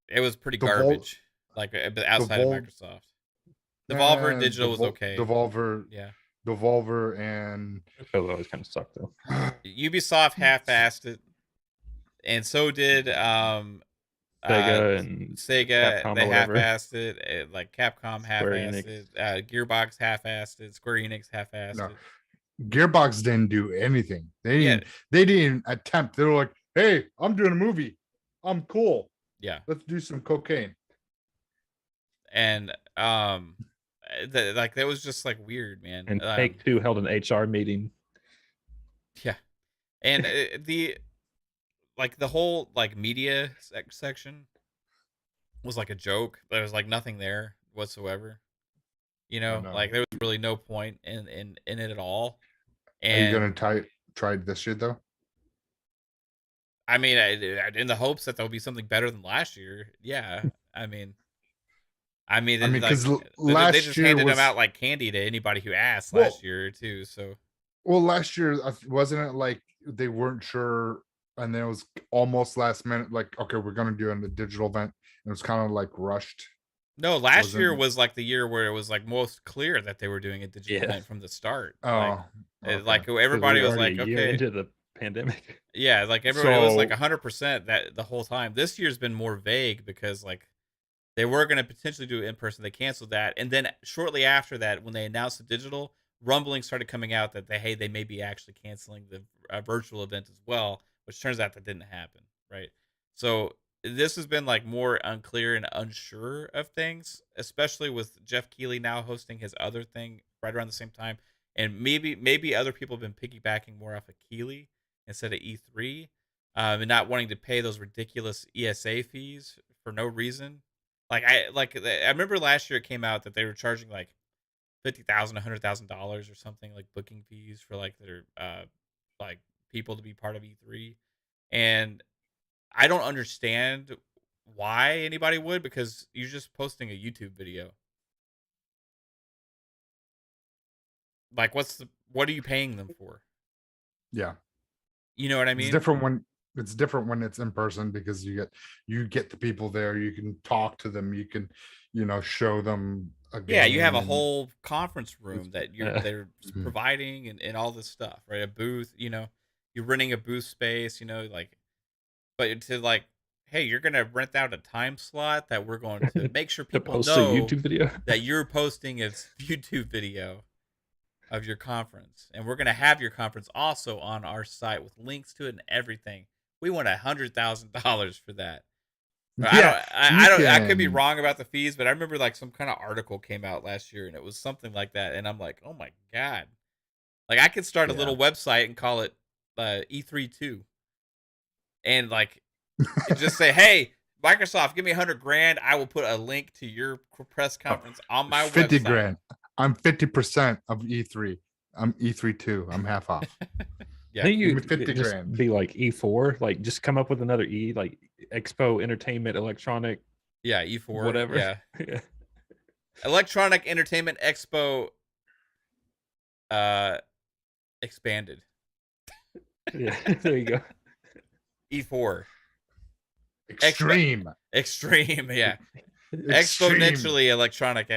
it was pretty
The Vol-
garbage. Like but outside of
Vol-
Microsoft, Devolver
the
Digital was okay.
Devolver, and
It always kind of sucked though.
Ubisoft half-assed it, and so did
Sega and
Sega.
Capcom
They
or whatever.
half-assed it. Like Capcom half-assed
Enix.
it. Gearbox half-assed it. Square Enix half-assed
No.
it.
Gearbox didn't do anything. They
Yeah.
didn't. They didn't attempt. They were like, "Hey, I'm doing a movie. I'm cool.
Yeah.
Let's do some cocaine."
And like that was just like weird, man.
And Take-Two held an HR meeting.
Yeah, and the whole like media section was like a joke. There was like nothing there whatsoever. You know,
no.
like there was really no point in it at all. And
Are you gonna try this year though?
I mean, in the hopes that there'll be something better than last year. Yeah, I mean,
because
like,
last
they just
year
handed
was
them out like candy to anybody who asked last year too. So
last year wasn't it like they weren't sure, and then it was almost last minute. Like, okay, we're gonna do a digital event, and it was kind of like rushed.
No, last year was like the year where it was like most clear that they were doing a digital event from the start.
Oh,
like everybody was like,
a year
okay,
into the pandemic.
Yeah, like everybody was like 100% that the whole time. This year's been more vague because like they were going to potentially do it in person. They canceled that, and then shortly after that, when they announced the digital, rumblings started coming out that they may be actually canceling the virtual event as well, which turns out that didn't happen, right? So this has been like more unclear and unsure of things, especially with Jeff Keighley now hosting his other thing right around the same time, and maybe other people have been piggybacking more off of Keighley instead of E3, and not wanting to pay those ridiculous ESA fees for no reason. I remember last year it came out that they were charging like $50,000, $100,000 or something, like booking fees for like their like people to be part of E3, and I don't understand why anybody would, because you're just posting a YouTube video. Like, what are you paying them for?
Yeah,
you know what I mean.
It's different when it's in person, because you get the people there. You can talk to them. You can, show them a game.
Yeah, you have a whole conference room that they're providing and all this stuff, right? A booth, you're renting a booth space, like, but to like, hey, you're gonna rent out a time slot that we're going to make sure people
post
know
a YouTube video
that you're posting a YouTube video of your conference, and we're gonna have your conference also on our site with links to it and everything. We want $100,000 for that.
Yeah,
I could be wrong about the fees, but I remember like some kind of article came out last year and it was something like that, and I'm like, oh my god, like I could start a little website and call it E32, and like just say, hey, Microsoft, give me $100,000. I will put a link to your press conference on my
50
website.
grand. I'm 50% of E3. I'm E3 too. I'm half off.
Yeah,
I think you
50
just
grand.
be like E4, like just come up with another E, like Expo Entertainment Electronic.
Yeah, E4,
whatever.
Yeah. Electronic Entertainment Expo expanded.
Yeah, there you go.
E4.
Extreme.
Extreme, yeah. Exponentially electronic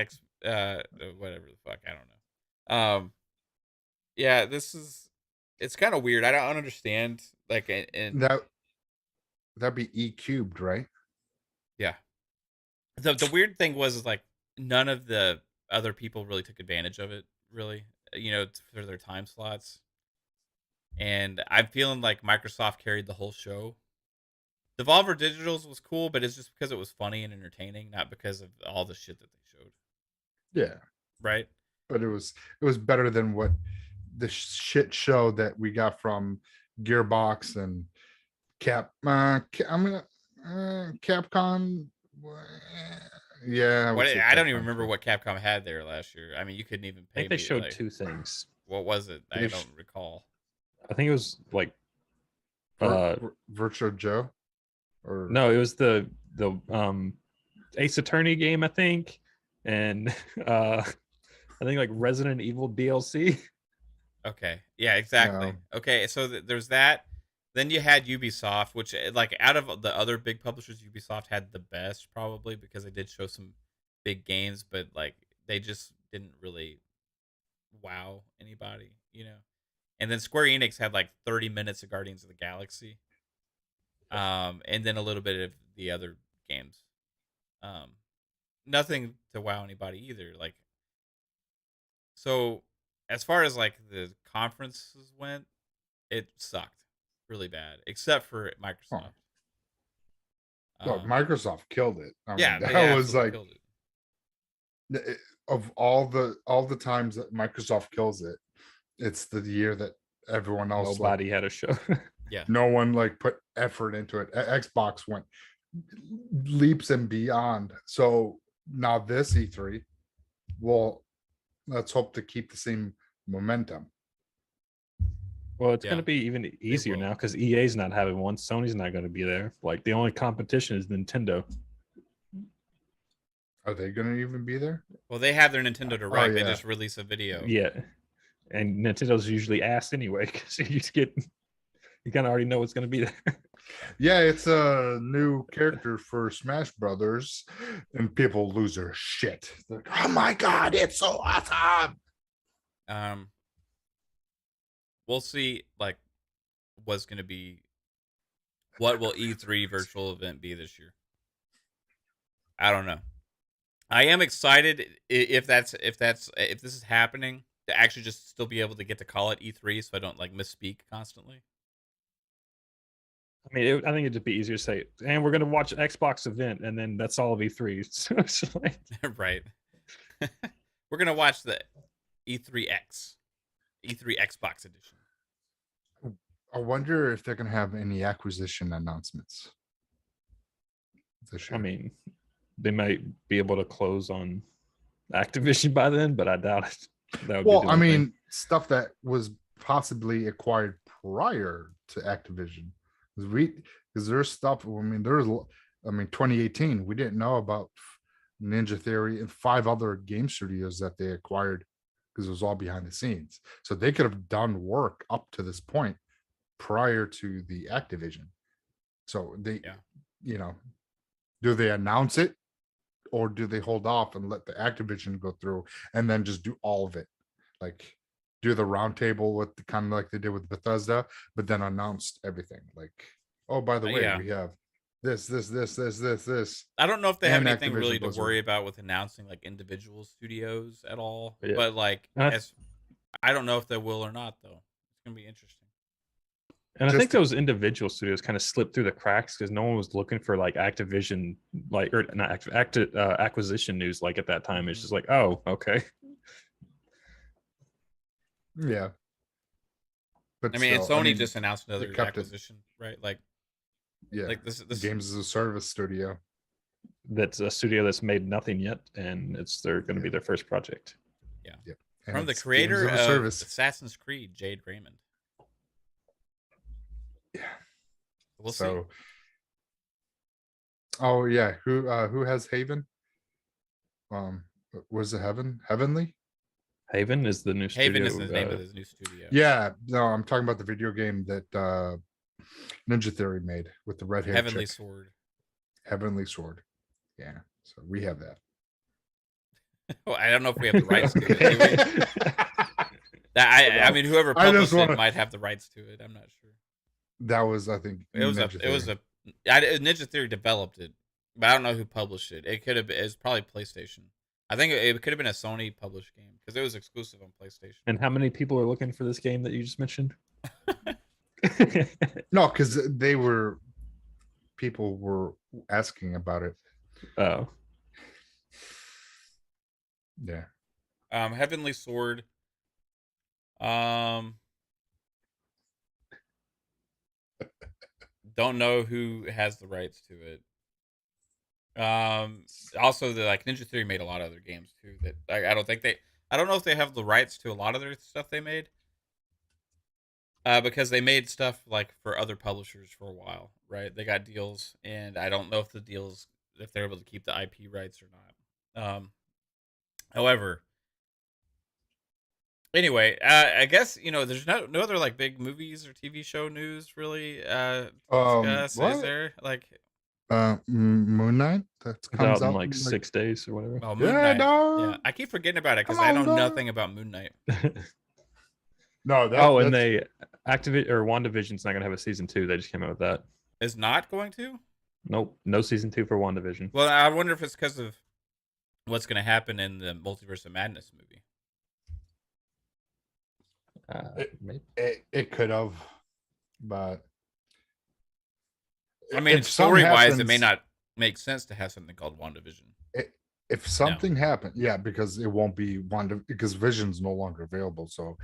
whatever the fuck, I don't know. Yeah, it's kind of weird. I don't understand, like, and
that'd be E cubed, right?
Yeah. The weird thing was like none of the other people really took advantage of it, really, for their time slots. And I'm feeling like Microsoft carried the whole show. Devolver Digital's was cool, but it's just because it was funny and entertaining, not because of all the shit that they showed.
Yeah.
Right.
But it was better than what the shit show that we got from Gearbox and Capcom. Yeah.
I don't even remember what Capcom had there last year. I mean, you couldn't even pay.
I think they showed
like,
two things.
What was it? I don't recall.
I think it was like
Virtual Joe. Or
no, it was the Ace Attorney game, I think, and I think like Resident Evil DLC.
Okay, yeah, exactly.
No.
Okay, so there's that, Then you had Ubisoft, which like out of the other big publishers, Ubisoft had the best probably because they did show some big games, but like they just didn't really wow anybody, you know. And then Square Enix had like 30 minutes of Guardians of the Galaxy, and then a little bit of the other games. Um, Nothing to wow anybody either. Like, so as far as like the conferences went, it sucked really bad, except for
Oh,
Microsoft.
well, Microsoft killed it. I
Yeah,
mean,
they
that was
absolutely
like
killed it.
of all the times that Microsoft kills it, it's the year that everyone else
Nobody had a show.
Yeah,
no one like put effort into it. Xbox went leaps and beyond. So now this E3, well, let's hope to keep the same momentum.
Well, it's
Yeah,
going to be even easier
will.
now because EA's not having one. Sony's not going to be there. Like the only competition is Nintendo.
Are they going to even be there?
Well, they have their Nintendo Direct. They
yeah.
just release a video.
Yeah, and Nintendo's usually ass anyway because you kind of already know what's going to be there.
Yeah, it's a new character for Smash Brothers, and people lose their shit. They're like, oh my god, it's so awesome!
We'll see. Like, what's going to be? What will E3 virtual event be this year? I don't know. I am excited if this is happening to actually just still be able to get to call it E3, so I don't like misspeak constantly.
I mean, I think it'd just be easier to say, and we're going to watch Xbox event, and then that's all of E3. So it's like,
Right. We're gonna watch the E3X, E3 Xbox edition.
I wonder if they're going to have any acquisition announcements this year.
I mean, they might be able to close on Activision by then, but I doubt it. That would
well,
be the
I
only
mean,
thing.
stuff that was possibly acquired prior to Activision. Because there's stuff. I mean, 2018, we didn't know about Ninja Theory and 5 other game studios that they acquired because it was all behind the scenes. So they could have done work up to this point prior to the Activision. So they, you know, do they announce it or do they hold off and let the Activision go through and then just do all of it? Like do the roundtable with the kind of like they did with Bethesda, but then announced everything. Like, oh, by the way, we have this.
I don't know if they have anything
Activision
really to
Blizzard.
worry about with announcing like individual studios at all.
Yeah.
But like, I don't know if they will or not though. It's gonna be interesting.
And I think those individual studios kind of slipped through the cracks because no one was looking for like Activision, like, or not acquisition news. Like at that time, it's just like, oh, okay.
Yeah.
But I mean, Sony just announced another acquisition, right? Like,
yeah,
like this
games as a service studio.
That's a studio that's made nothing yet, and they're going to be their first project.
Yeah. From the creator of Assassin's Creed, Jade Raymond.
Yeah.
We'll see.
Oh yeah, who has Haven? Was it Heavenly?
Haven is the new studio.
Haven is the name of his new studio.
Yeah, no, I'm talking about the video game that Ninja Theory made with the red hair.
Heavenly Sword.
Heavenly Sword. Yeah, so we have that.
Well, I don't know if we have the rights to it. I mean, whoever published it might have the rights to it. I'm not sure.
That was, I think,
Ninja Theory developed it, but I don't know who published it. It was probably PlayStation. I think it could have been a Sony published game because it was exclusive on PlayStation.
And how many people are looking for this game that you just mentioned?
No, because people were asking about it.
Oh,
yeah.
Heavenly Sword. Don't know who has the rights to it. Also, the like Ninja Theory made a lot of other games too. That I don't know if they have the rights to a lot of their stuff they made. Because they made stuff like for other publishers for a while, right? They got deals, and I don't know if if they're able to keep the IP rights or not. However, Anyway, I guess there's no other like big movies or TV show news really to discuss. Is
What?
there like
Moon Knight that
It's
comes
out in
out
like
in,
6 days or whatever.
Moon
yeah,
Knight? Yeah,
dog.
I keep forgetting about it
Come
because I know
on, dog.
nothing about Moon Knight.
No,
Oh, and
that's
they activate or WandaVision's not gonna have a season 2. They just came out with that.
Is not going to?
Nope, no season 2 for WandaVision.
Well, I wonder if it's because of what's going to happen in the Multiverse of Madness movie.
Maybe.
it could have, but
I mean,
if something
story-wise, it may
happens-
not make sense to have something called WandaVision.
If something happened, yeah, because it won't be Wanda, because Vision's no longer available. So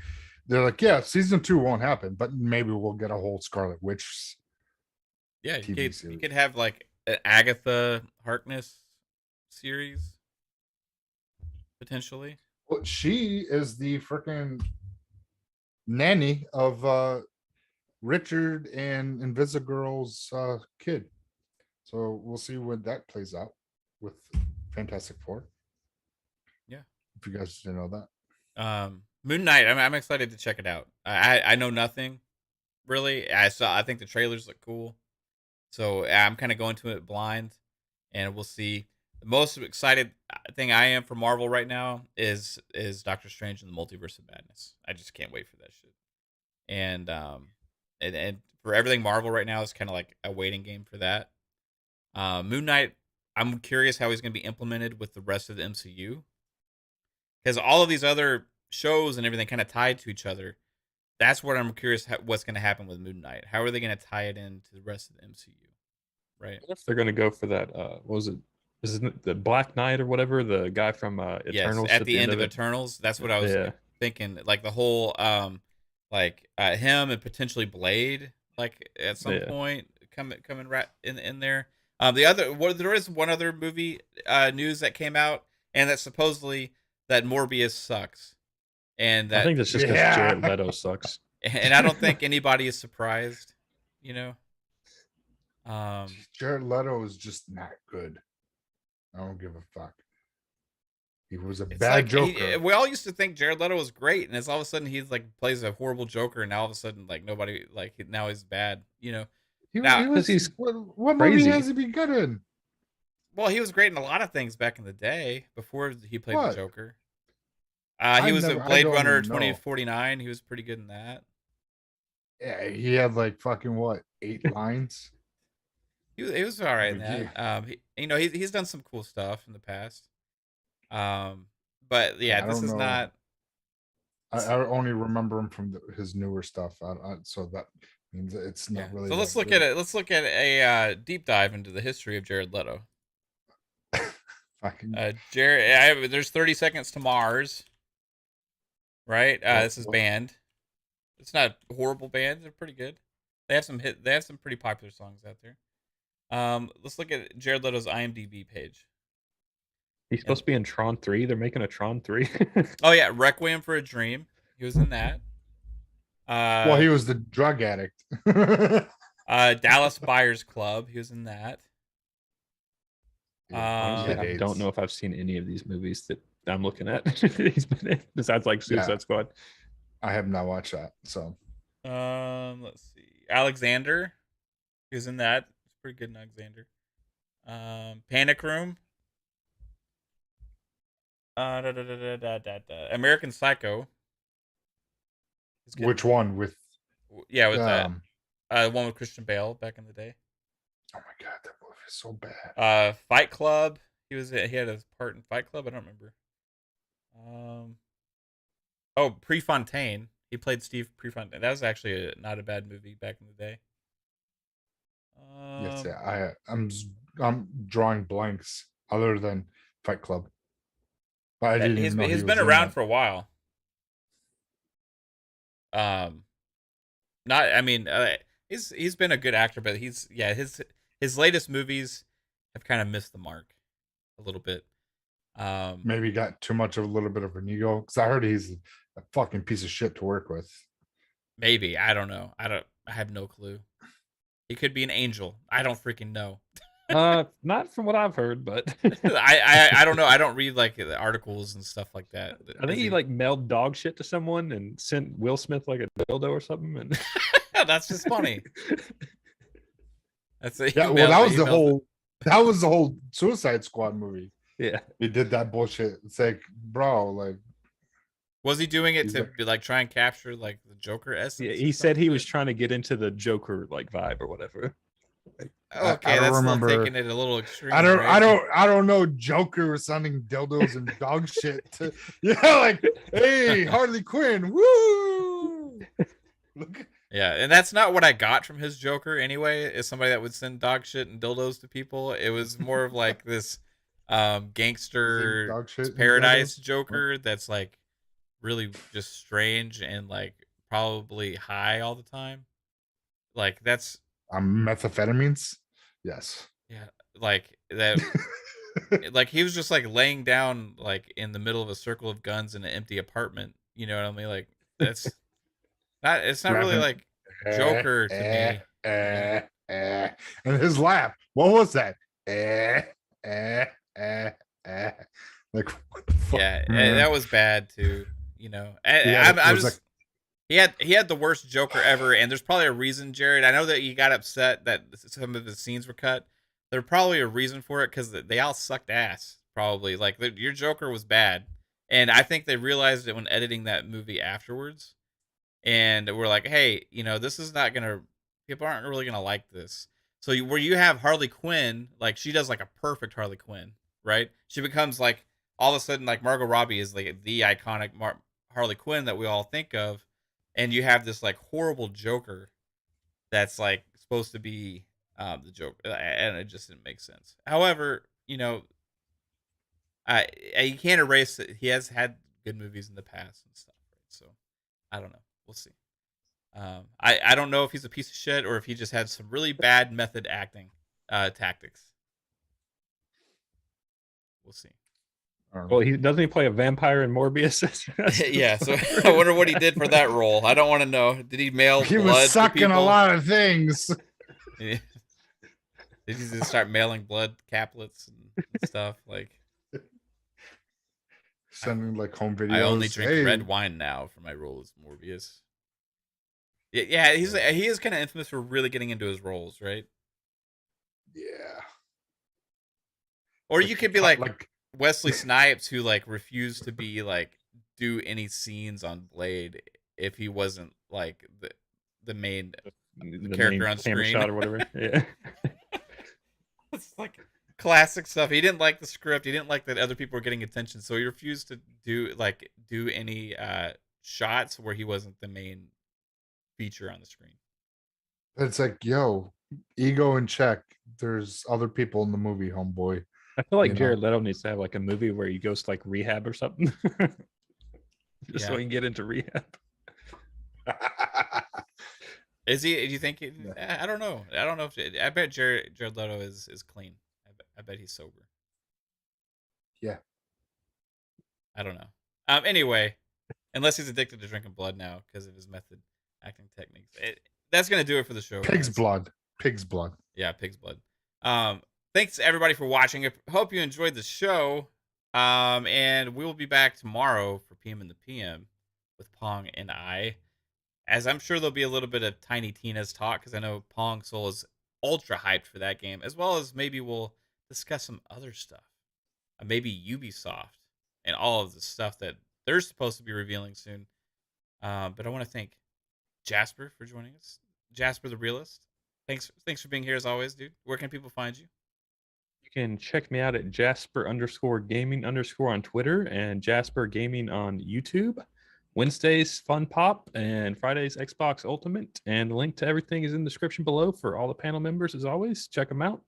they're like, yeah, season 2 won't happen, but maybe we'll get a whole Scarlet Witch.
Yeah,
TV
you
series.
could have like an Agatha Harkness series potentially.
Well, she is the freaking nanny of Richard and Invisigirl's kid. So we'll see when that plays out with Fantastic Four.
Yeah.
If you guys didn't know that.
Moon Knight, I'm excited to check it out. I know nothing really. I think the trailers look cool. So I'm kind of going to it blind, and we'll see. The most excited thing I am for Marvel right now is Doctor Strange and the Multiverse of Madness. I just can't wait for that shit. And for everything Marvel right now is kind of like a waiting game for that. Moon Knight, I'm curious how he's going to be implemented with the rest of the MCU, because all of these other shows and everything kind of tied to each other. That's what I'm curious what's going to happen with Moon Knight. How are they going to tie it into the rest of the MCU? Right.
What if they're gonna go for that? What was it? Is it the Black Knight or whatever? The guy from Eternals.
Yes, at the end of Eternals. That's what I was thinking. Like the whole him and potentially Blade, like at some point coming right in there. There is one other movie news that came out, and that supposedly that Morbius sucks. And that,
I think that's just because Jared Leto sucks.
And I don't think anybody is surprised,
Jared Leto is just not good. I don't give a fuck. He was a bad Joker.
We all used to think Jared Leto was great, and it's all of a sudden he's like plays a horrible Joker, and now all of a sudden like nobody now he's bad.
What movie has he been good in?
Well, he was great in a lot of things back in the day before he played the Joker. He was in Blade Runner 2049. He was pretty good in that.
Yeah, he had like fucking 8 lines.
He was all right in that. He's done some cool stuff in the past. But yeah, this is not.
I only remember him from his newer stuff. So that means it's not really.
So let's look at it. Let's look at a deep dive into the history of Jared Leto. Jared, there's 30 Seconds to Mars. Right? This is band. It's not a horrible band. They're pretty good. They have some pretty popular songs out there. Let's look at Jared Leto's IMDb page.
He's supposed to be in Tron 3. They're making a Tron 3.
Oh yeah, Requiem for a Dream. He was in that.
Well, he was the drug addict.
Dallas Buyers Club. He was in that.
I don't know if I've seen any of these movies that I'm looking at. He's been in, besides like Suicide Squad.
I have not watched that. So,
let's see. Alexander. He was in that. It's pretty good in Alexander. Panic Room. American Psycho.
Which one with?
Yeah, with that one with Christian Bale back in the day.
Oh my god, that movie is so bad.
Fight Club. He had a part in Fight Club. I don't remember. Prefontaine. He played Steve Prefontaine. That was actually not a bad movie back in the day.
Yes, yeah. I'm drawing blanks other than Fight Club. But I didn't even know
he's been around for a while. He's been a good actor, but his latest movies have kind of missed the mark a little bit.
Maybe got too much of a little bit of an ego, because I heard he's a fucking piece of shit to work with.
Maybe, I don't know. I have no clue. He could be an angel. I don't freaking know.
Not from what I've heard, but
I don't know. I don't read like the articles and stuff like that.
I think he like mailed dog shit to someone and sent Will Smith like a dildo or something. And
that's just funny. That's a,
Yeah, well, that was the whole Suicide Squad movie.
yeah,
He did that bullshit. It's like, bro, like,
was he doing it
He's
to
like-
be like try and capture like the Joker essence?
yeah.
or
He said he
something?
was trying to get into the Joker like vibe or whatever.
Okay,
I don't
that's
remember-
taking it a little extreme.
I
right?
don't know. Joker was sending dildos and dog shit to, like, hey, Harley Quinn, woo! Look,
Yeah, and that's not what I got from his Joker anyway. Is somebody that would send dog shit and dildos to people. It was more of like this gangster
dog shit and
paradise
dildos?
Joker that's like really just strange and like probably high all the time. Like that's
methamphetamines, yes.
yeah, like that. Like he was just like laying down like in the middle of a circle of guns in an empty apartment. You know what I mean? Like that's not. It's not really
Rapping.
like Joker to me.
And his laugh. What was that? Like, what the fuck?
Yeah,
man?
that was bad too. You know,
Yeah,
I'm
it was
just he had the worst Joker ever, and there's probably a reason, Jared. I know that you got upset that some of the scenes were cut. There's probably a reason for it because they all sucked ass. Probably like your Joker was bad, and I think they realized it when editing that movie afterwards, and we're like, hey, you know, this is not gonna. People aren't really gonna like this. So where you have Harley Quinn, like she does like a perfect Harley Quinn, right? She becomes like all of a sudden like Margot Robbie is like the iconic Harley Quinn that we all think of, and you have this like horrible Joker that's like supposed to be the Joker, and it just didn't make sense. However, you know, you can't erase it. He has had good movies in the past and stuff, right? So I don't know. We'll see. I don't know if he's a piece of shit or if he just had some really bad method acting tactics. We'll see.
Well, he doesn't he play a vampire in Morbius?
Yeah, so I wonder what he did for that role. I don't want to know. Did he mail
He
blood
was
to
sucking a
people?
lot of things.
Did he just start mailing blood caplets and stuff? Like,
Sending like home videos.
I only drink
Hey,
red wine now for my role as Morbius. Yeah, he is kind of infamous for really getting into his roles, right?
Yeah.
Or you could be like
like
Wesley Snipes, who like refused to be like do any scenes on Blade if he wasn't like the main character
main
on
camera
screen.
shot or whatever. Yeah.
It's like classic stuff. He didn't like the script. He didn't like that other people were getting attention, so he refused to do any shots where he wasn't the main feature on the screen.
it's like, yo, ego in check. There's other people in the movie, homeboy.
I feel like
You know.
Jared Leto needs to have like a movie where he goes to like rehab or something. Just so
Yeah.
he can get into rehab.
Is he? Do you think?
Yeah.
I don't know. I don't know if I bet Jared Leto is clean. I bet he's sober.
Yeah.
I don't know. Anyway, unless he's addicted to drinking blood now because of his method acting techniques. That's gonna do it for the show.
Pig's
guys.
blood. Pig's blood.
Yeah, pig's blood. Thanks everybody for watching. I hope you enjoyed the show. And we will be back tomorrow for PM in the PM with Pong and I. As I'm sure there'll be a little bit of Tiny Tina's talk because I know Pong Soul is ultra hyped for that game, as well as maybe we'll discuss some other stuff. Maybe Ubisoft and all of the stuff that they're supposed to be revealing soon. But I want to thank Jasper for joining us. Jasper the Realist. Thanks for being here as always, dude. Where can people find you?
You can check me out at Jasper_Gaming_ on Twitter and Jasper Gaming on YouTube. Wednesdays FunPop and Fridays Xbox Ultimate, and the link to everything is in the description below for all the panel members. As always, check them out.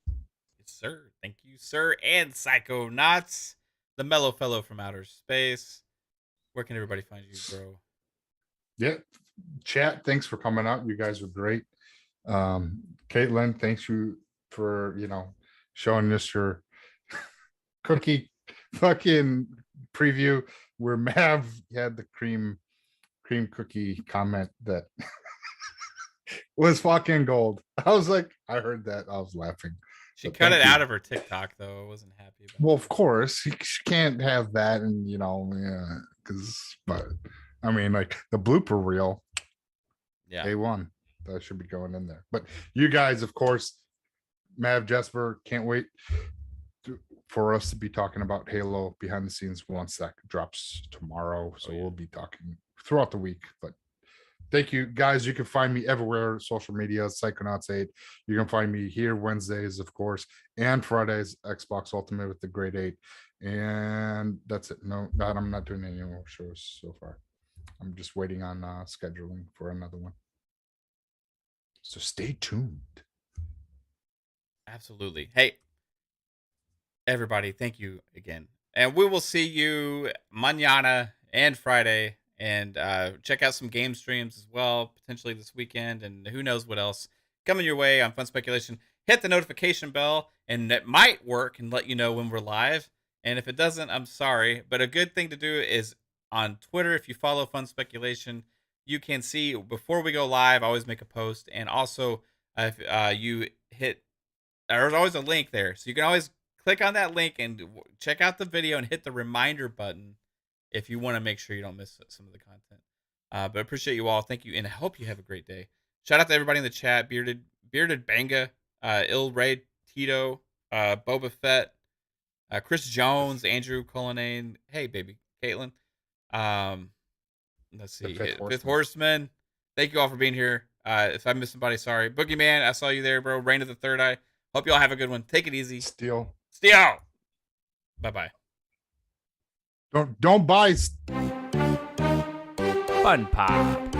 Yes, sir. Thank you, sir. And Psychonauts, the mellow fellow from outer space. Where can everybody find you, bro?
Yeah. Chat, thanks for coming out. You guys were great. Caitlin, thanks you for, showing us your cookie fucking preview where Mav had the cream cookie comment that was fucking gold. I was like, I heard that. I was laughing.
She
But
cut it
thank you.
out of her TikTok though. I wasn't happy about
Well, of course, she can't have that, and yeah, but I mean, like the blooper reel,
it. Yeah.
A1, that should be going in there. But you guys, of course, Mav, Jasper, can't wait for us to be talking about Halo behind the scenes once that drops tomorrow. So we'll be talking throughout the week. But thank you, guys. You can find me everywhere, social media, Psychonauts8. You can find me here Wednesdays, of course, and Fridays, Xbox Ultimate with the Grade 8. And that's it. No, I'm not doing any more shows so far. I'm just waiting on scheduling for another one. So stay tuned.
Absolutely. Hey, everybody, thank you again. And we will see you mañana and Friday. And check out some game streams as well, potentially this weekend. And who knows what else coming your way on Fun Speculation. Hit the notification bell, and it might work and let you know when we're live. And if it doesn't, I'm sorry. But a good thing to do is on Twitter, if you follow Fun Speculation, you can see before we go live, I always make a post. And also, if you hit, there's always a link there. So you can always click on that link and check out the video and hit the reminder button if you want to make sure you don't miss some of the content. But appreciate you all. Thank you. And I hope you have a great day. Shout out to everybody in the chat. Bearded Banga, Il Ray Tito, Boba Fett, Chris Jones, Andrew Cullinane. Hey, baby. Caitlin. Let's see. Fifth Horseman. Thank you all for being here. If I missed somebody, sorry. Boogeyman, I saw you there, bro. Rain of the Third Eye. Hope you all have a good one. Take it easy.
Steel.
Bye-bye.
Don't buy.
FunPop.